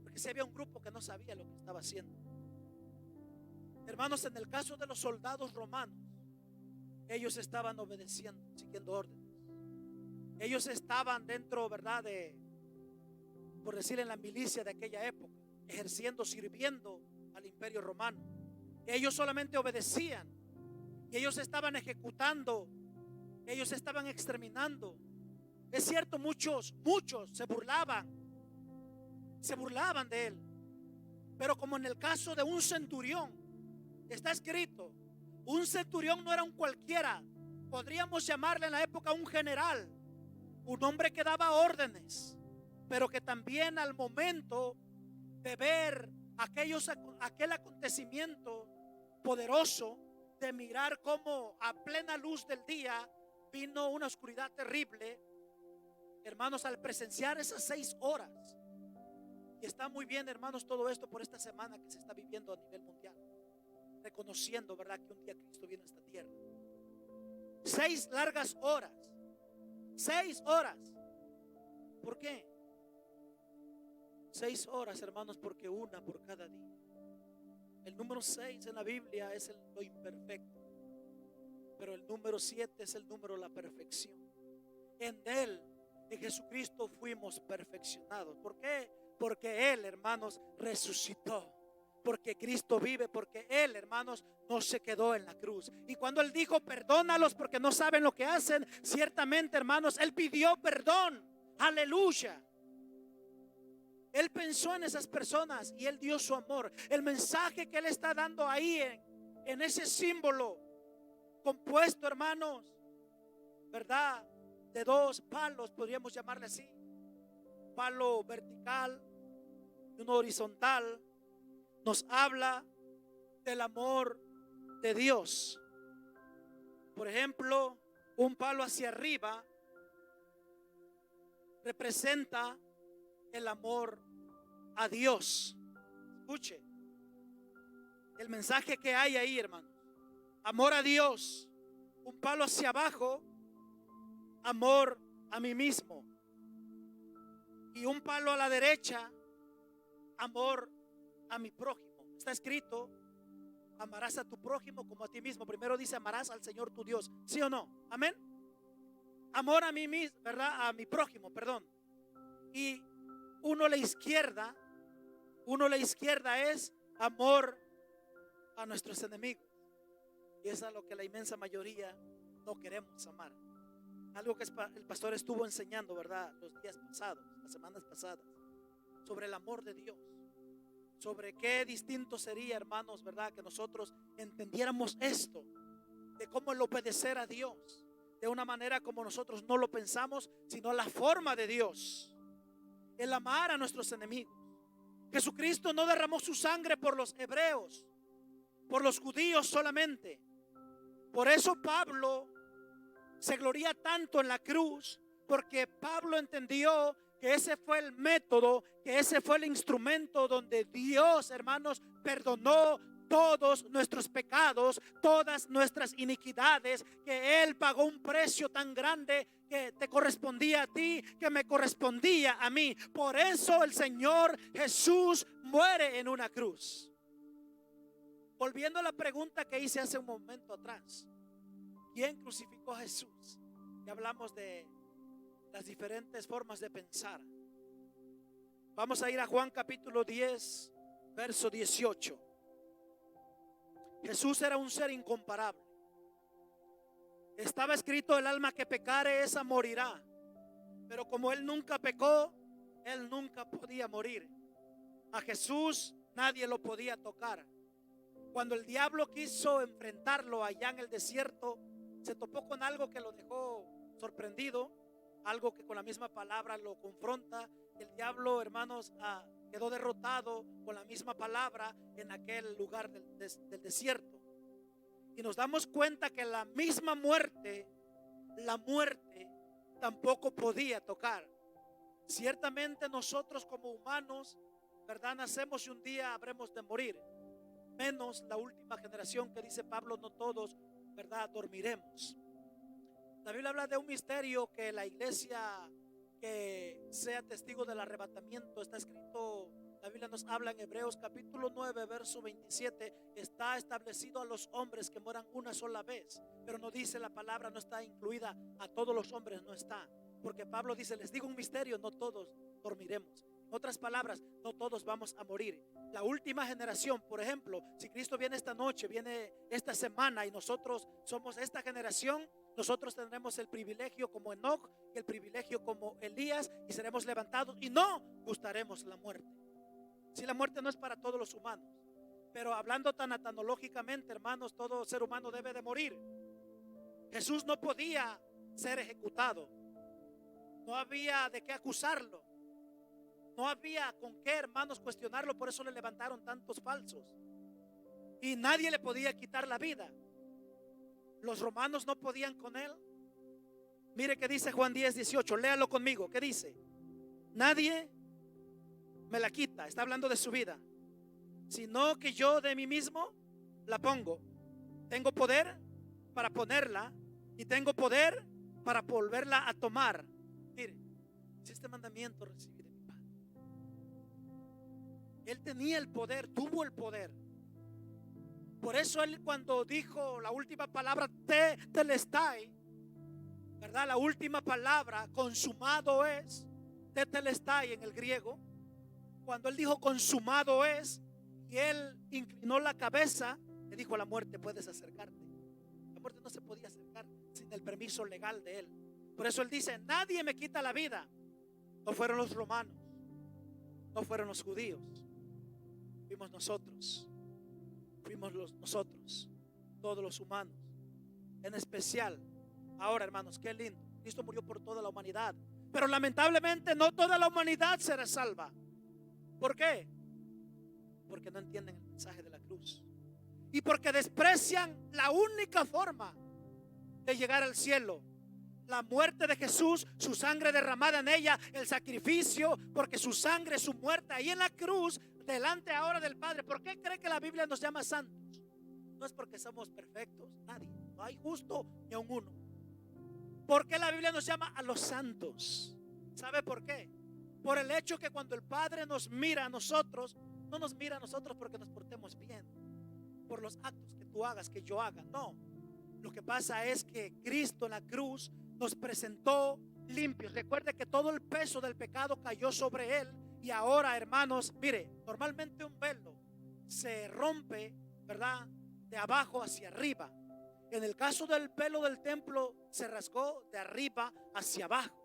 porque si había un grupo que no sabía lo que estaba haciendo. Hermanos, en el caso de los soldados romanos, ellos estaban obedeciendo, siguiendo órdenes. Ellos estaban dentro, ¿verdad?, por decir, en la milicia de aquella época, ejerciendo, sirviendo al imperio romano. Ellos solamente obedecían, y ellos estaban ejecutando, ellos estaban exterminando. Es cierto, muchos se burlaban de él, pero como en el caso de un centurión, está escrito, un centurión no era un cualquiera, podríamos llamarle en la época un general, un hombre que daba órdenes, pero que también al momento de ver aquel acontecimiento poderoso, de mirar cómo a plena luz del día vino una oscuridad terrible, hermanos, al presenciar esas 6 horas, y está muy bien, hermanos, todo esto por esta semana que se está viviendo a nivel mundial, reconociendo, ¿verdad?, que un día Cristo vino a esta tierra. 6 largas horas, 6 horas. ¿Por qué? 6 horas, hermanos, porque una por cada día. El número 6 en la Biblia es lo imperfecto, pero el número 7 es el número de la perfección. En Él, en Jesucristo, fuimos perfeccionados. ¿Por qué? Porque Él, hermanos, resucitó. porque Cristo vive, porque Él, hermanos, no se quedó en la cruz. Y cuando Él dijo, perdónalos porque no saben lo que hacen, ciertamente, hermanos, Él pidió perdón. Aleluya. Él pensó en esas personas y Él dio su amor. El mensaje que Él está dando ahí en ese símbolo compuesto, hermanos, ¿verdad? De dos palos, podríamos llamarle así. Palo vertical y uno horizontal. Nos habla del amor de Dios. Por ejemplo, un palo hacia arriba representa el amor a Dios. Escuche el mensaje que hay ahí, hermanos. Amor a Dios. Un palo hacia abajo, amor a mí mismo. Y un palo a la derecha, amor a mi prójimo. Está escrito, amarás a tu prójimo como a ti mismo. Primero dice, amarás al Señor tu Dios. ¿Sí o no? Amén. Amor a mí mismo, ¿verdad? A mi prójimo, perdón. Y uno a la izquierda es amor a nuestros enemigos. Y eso es lo que la inmensa mayoría no queremos amar. Algo que el pastor estuvo enseñando, ¿verdad? Los días pasados, las semanas pasadas, sobre el amor de Dios. Sobre qué distinto sería, hermanos, ¿verdad? Que nosotros entendiéramos esto, de cómo el obedecer a Dios, de una manera como nosotros no lo pensamos, sino la forma de Dios. El amar a nuestros enemigos. Jesucristo no derramó su sangre por los hebreos, por los judíos solamente. Por eso Pablo se gloria tanto en la cruz, porque Pablo entendió que ese fue el método, que ese fue el instrumento donde Dios, hermanos, perdonó todos nuestros pecados, todas nuestras iniquidades, que Él pagó un precio tan grande que te correspondía a ti, que me correspondía a mí. Por eso el Señor Jesús muere en una cruz. Volviendo a la pregunta que hice hace un momento atrás, ¿quién crucificó a Jesús? Y hablamos de las diferentes formas de pensar. Vamos a ir a Juan capítulo 10, verso 18. Jesús era un ser incomparable. Estaba escrito, el alma que pecare, esa morirá. Pero como Él nunca pecó, Él nunca podía morir. A Jesús nadie lo podía tocar. Cuando el diablo quiso enfrentarlo allá en el desierto, se topó con algo que lo dejó sorprendido, algo que con la misma palabra lo confronta. El diablo, hermanos, quedó derrotado con la misma palabra en aquel lugar del desierto. Y nos damos cuenta que la misma muerte, la muerte tampoco podía tocar. Ciertamente nosotros como humanos, ¿verdad? Nacemos y un día habremos de morir. Menos la última generación que dice Pablo, no todos, ¿verdad? Dormiremos. La Biblia habla de un misterio que la iglesia que sea testigo del arrebatamiento, está escrito, la Biblia nos habla en Hebreos capítulo 9, verso 27, está establecido a los hombres que mueran una sola vez, pero no dice la palabra, no está incluida a todos los hombres, no está, porque Pablo dice, les digo un misterio, no todos dormiremos. En otras palabras, no todos vamos a morir. La última generación, por ejemplo, si Cristo viene esta noche, viene esta semana y nosotros somos esta generación, nosotros tendremos el privilegio como Enoc, el privilegio como Elías, y seremos levantados y no gustaremos la muerte. Si la muerte no es para todos los humanos, pero hablando tan atanológicamente, hermanos, todo ser humano debe de morir. Jesús no podía ser ejecutado, no había de qué acusarlo, no había con qué, hermanos, cuestionarlo. Por eso le levantaron tantos falsos y nadie le podía quitar la vida. Los romanos no podían con él. Mire que dice Juan 10, 18, léalo conmigo. ¿Qué dice? Nadie me la quita, está hablando de su vida, sino que yo de mí mismo la pongo. Tengo poder para ponerla y tengo poder para volverla a tomar. Mire, si este mandamiento recibí de mi Padre. Él tenía el poder, tuvo el poder. Por eso él, cuando dijo la última palabra tetelestai, ¿verdad? La última palabra, consumado es, tetelestai en el griego. Cuando él dijo consumado es, y él inclinó la cabeza, le dijo a la muerte: puedes acercarte. La muerte no se podía acercar sin el permiso legal de él. Por eso él dice: nadie me quita la vida. No fueron los romanos, no fueron los judíos, fuimos nosotros. Nosotros, todos los humanos, en especial. Ahora, hermanos, qué lindo, Cristo murió por toda la humanidad, pero lamentablemente no toda la humanidad será salva. ¿Por qué? Porque no entienden el mensaje de la cruz y porque desprecian la única forma de llegar al cielo: la muerte de Jesús, su sangre derramada en ella, el sacrificio, porque su sangre, su muerte ahí en la cruz, delante ahora del Padre. ¿Por qué cree que la Biblia nos llama santos? No es porque somos perfectos, nadie, no hay justo ni aun uno. ¿Por qué la Biblia nos llama a los santos? ¿Sabe por qué? Por el hecho que cuando el Padre nos mira a nosotros, no nos mira a nosotros porque nos portemos bien, por los actos que tú hagas, que yo haga, no. Lo que pasa es que Cristo en la cruz nos presentó limpios. Recuerde que todo el peso del pecado cayó sobre él. Y ahora, hermanos, mire, normalmente un velo se rompe, ¿verdad?, de abajo hacia arriba. En el caso del velo del templo, se rasgó de arriba hacia abajo,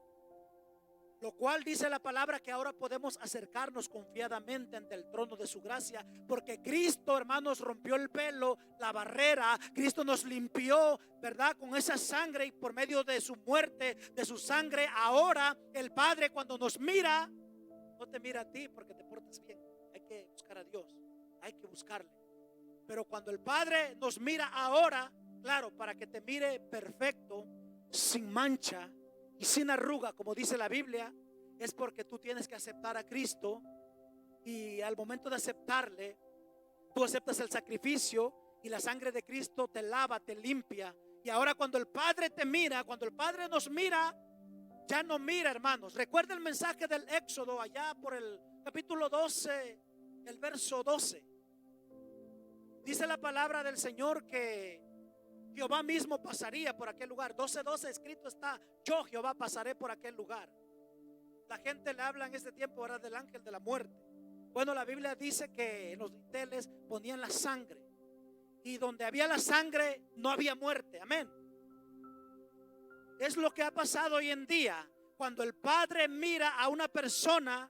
lo cual dice la palabra que ahora podemos acercarnos confiadamente ante el trono de su gracia, porque Cristo, hermanos, rompió el velo, la barrera. Cristo nos limpió, ¿verdad?, con esa sangre, y por medio de su muerte, de su sangre, ahora el Padre, cuando nos mira, no te mira a ti porque te portas bien. Hay que buscar a Dios, hay que buscarle. Pero cuando el Padre nos mira ahora, claro, para que te mire perfecto, sin mancha y sin arruga, como dice la Biblia, es porque tú tienes que aceptar a Cristo. Y al momento de aceptarle, tú aceptas el sacrificio, y la sangre de Cristo te lava, te limpia. Y ahora cuando el Padre te mira, cuando el Padre nos mira, ya no mira, hermanos. Recuerda el mensaje del Éxodo, allá por el capítulo 12, el verso 12. Dice la palabra del Señor que Jehová mismo pasaría por aquel lugar. 12:12 escrito está: yo, Jehová, pasaré por aquel lugar. La gente le habla en este tiempo ahora del ángel de la muerte. Bueno, la Biblia dice que en los dinteles ponían la sangre, y donde había la sangre no había muerte. Amén. Es lo que ha pasado hoy en día. Cuando el Padre mira a una persona,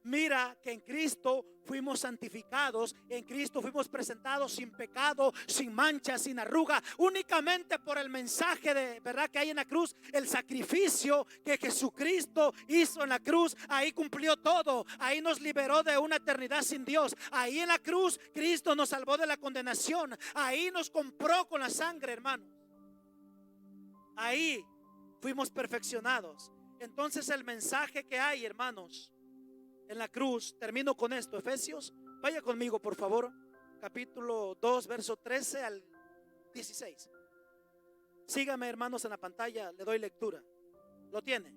mira que en Cristo fuimos santificados, en Cristo fuimos presentados sin pecado, sin mancha, sin arruga, únicamente por el mensaje de verdad que hay en la cruz, el sacrificio que Jesucristo hizo en la cruz. Ahí cumplió todo, ahí nos liberó de una eternidad sin Dios. Ahí en la cruz Cristo nos salvó de la condenación, ahí nos compró con la sangre, hermanos. Ahí fuimos perfeccionados. Entonces el mensaje que hay, hermanos, en la cruz, termino con esto. Efesios, vaya conmigo por favor, capítulo 2, verso 13 al 16. Sígame, hermanos, en la pantalla, le doy lectura. ¿Lo tiene?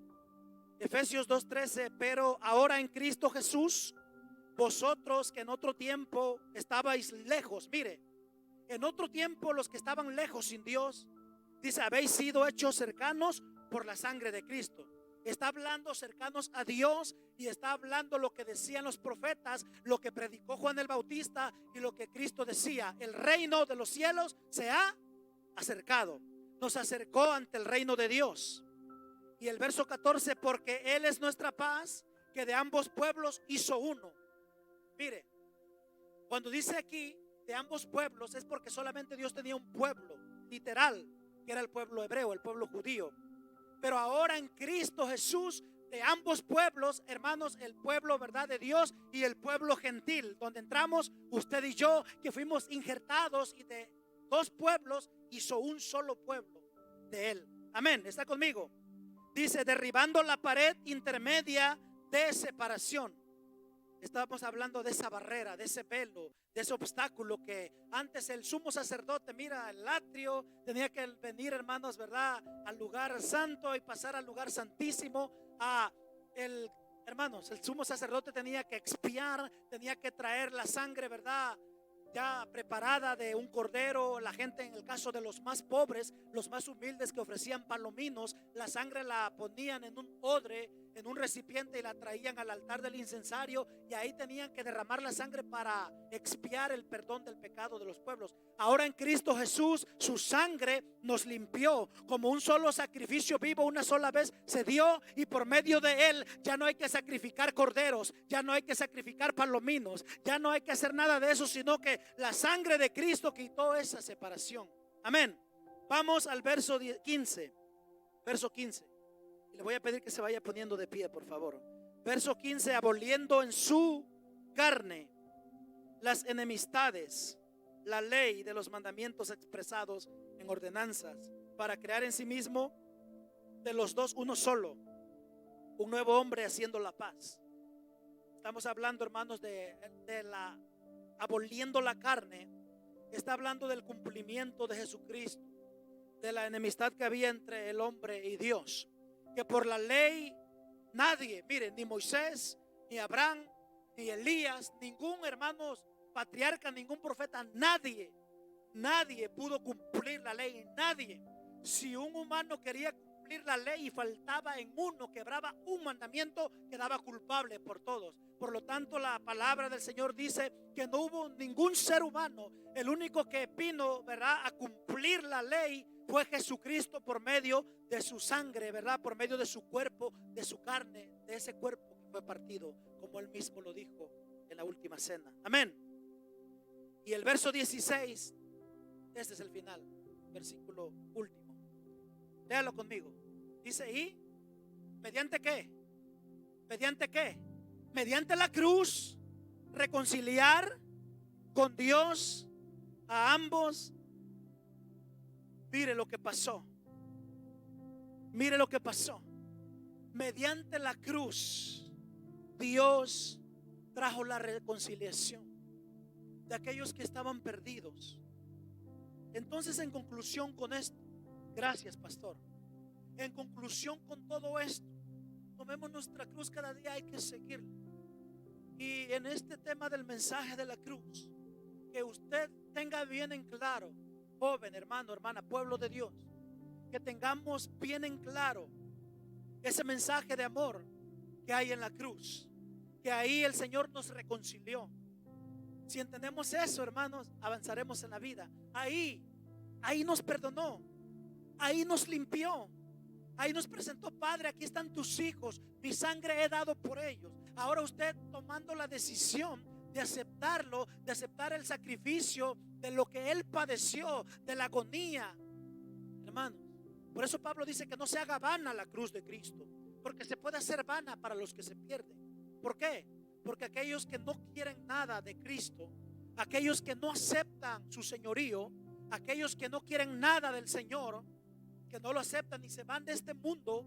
Efesios 2:13. Pero ahora en Cristo Jesús, vosotros que en otro tiempo estabais lejos, mire, en otro tiempo los que estaban lejos sin Dios, dice, habéis sido hechos cercanos por la sangre de Cristo. Está hablando cercanos a Dios, y está hablando lo que decían los profetas, lo que predicó Juan el Bautista y lo que Cristo decía: el reino de los cielos se ha acercado. Nos acercó ante el reino de Dios. Y el verso 14: porque Él es nuestra paz, que de ambos pueblos hizo uno. Mire, cuando dice aquí de ambos pueblos, es porque solamente Dios tenía un pueblo literal, que era el pueblo hebreo, el pueblo judío. Pero ahora en Cristo Jesús, de ambos pueblos, hermanos, el pueblo, verdad, de Dios, y el pueblo gentil, donde entramos usted y yo, que fuimos injertados, y de dos pueblos hizo un solo pueblo de Él. Amén, ¿está conmigo? Dice, derribando la pared intermedia de separación. Estábamos hablando de esa barrera, de ese velo, de ese obstáculo que antes el sumo sacerdote, mira, el atrio, tenía que venir, hermanos, verdad, al lugar santo y pasar al lugar santísimo. Hermanos, el sumo sacerdote tenía que expiar, tenía que traer la sangre, verdad, ya preparada de un cordero. La gente, en el caso de los más pobres, los más humildes, que ofrecían palominos, la sangre la ponían en un odre, en un recipiente y la traían al altar del incensario, y ahí tenían que derramar la sangre para expiar el perdón del pecado de los pueblos. Ahora en Cristo Jesús, su sangre nos limpió como un solo sacrificio vivo, una sola vez se dio, y por medio de él ya no hay que sacrificar corderos, ya no hay que sacrificar palominos, ya no hay que hacer nada de eso, sino que la sangre de Cristo quitó esa separación. Amén. Vamos al verso 15. Verso 15. Le voy a pedir que se vaya poniendo de pie, por favor. Verso 15: aboliendo en su carne las enemistades, la ley de los mandamientos expresados en ordenanzas, para crear en sí mismo de los dos uno solo, un nuevo hombre haciendo la paz. Estamos hablando, hermanos, de la aboliendo la carne. Está hablando del cumplimiento de Jesucristo, de la enemistad que había entre el hombre y Dios, que por la ley nadie, miren, ni Moisés, ni Abraham, ni Elías, ningún, hermanos, patriarca, ningún profeta, nadie pudo cumplir la ley, nadie. Si un humano quería cumplir la ley y faltaba en uno, quebraba un mandamiento, quedaba culpable por todos. Por lo tanto, la palabra del Señor dice que no hubo ningún ser humano. El único que vino, ¿verdad?, a cumplir la ley fue Jesucristo por medio de su sangre, ¿verdad? Por medio de su cuerpo, de su carne, de ese cuerpo que fue partido, como él mismo lo dijo en la última cena. Amén. Y el verso 16, este es el final, versículo último. Léalo conmigo. Dice: ¿y mediante qué? ¿Mediante qué? Mediante la cruz, reconciliar con Dios a ambos. Mire lo que pasó. Mire lo que pasó. Mediante la cruz, Dios trajo la reconciliación de aquellos que estaban perdidos. Entonces, en conclusión con esto, gracias, pastor. En conclusión con todo esto, tomemos nuestra cruz cada día, hay que seguirla. Y en este tema del mensaje de la cruz, que usted tenga bien en claro, joven, hermano, hermana, pueblo de Dios, que tengamos bien en claro ese mensaje de amor que hay en la cruz, que ahí el Señor nos reconcilió. Si entendemos eso, hermanos, avanzaremos en la vida. Ahí nos perdonó, ahí nos limpió, ahí nos presentó: Padre, aquí están tus hijos, mi sangre he dado por ellos. Ahora usted, tomando la decisión de aceptarlo, de aceptar el sacrificio de lo que él padeció, de la agonía, hermanos. Por eso Pablo dice que no se haga vana la cruz de Cristo, porque se puede hacer vana para los que se pierden. ¿Por qué? Porque aquellos que no quieren nada de Cristo, aquellos que no aceptan su señorío, aquellos que no quieren nada del Señor, que no lo aceptan y se van de este mundo,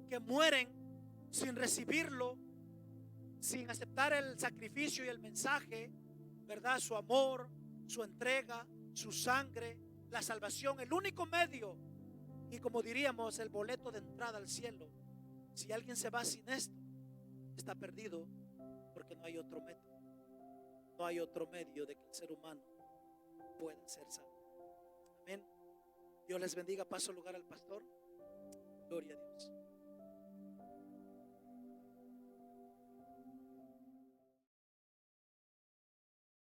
que mueren sin recibirlo, sin aceptar el sacrificio y el mensaje, ¿verdad? Su amor, su entrega, su sangre, la salvación, el único medio, y como diríamos, el boleto de entrada al cielo. Si alguien se va sin esto, está perdido, porque no hay otro método, no hay otro medio de que el ser humano pueda ser salvo. Amén. Dios les bendiga. Paso lugar al pastor. Gloria a Dios.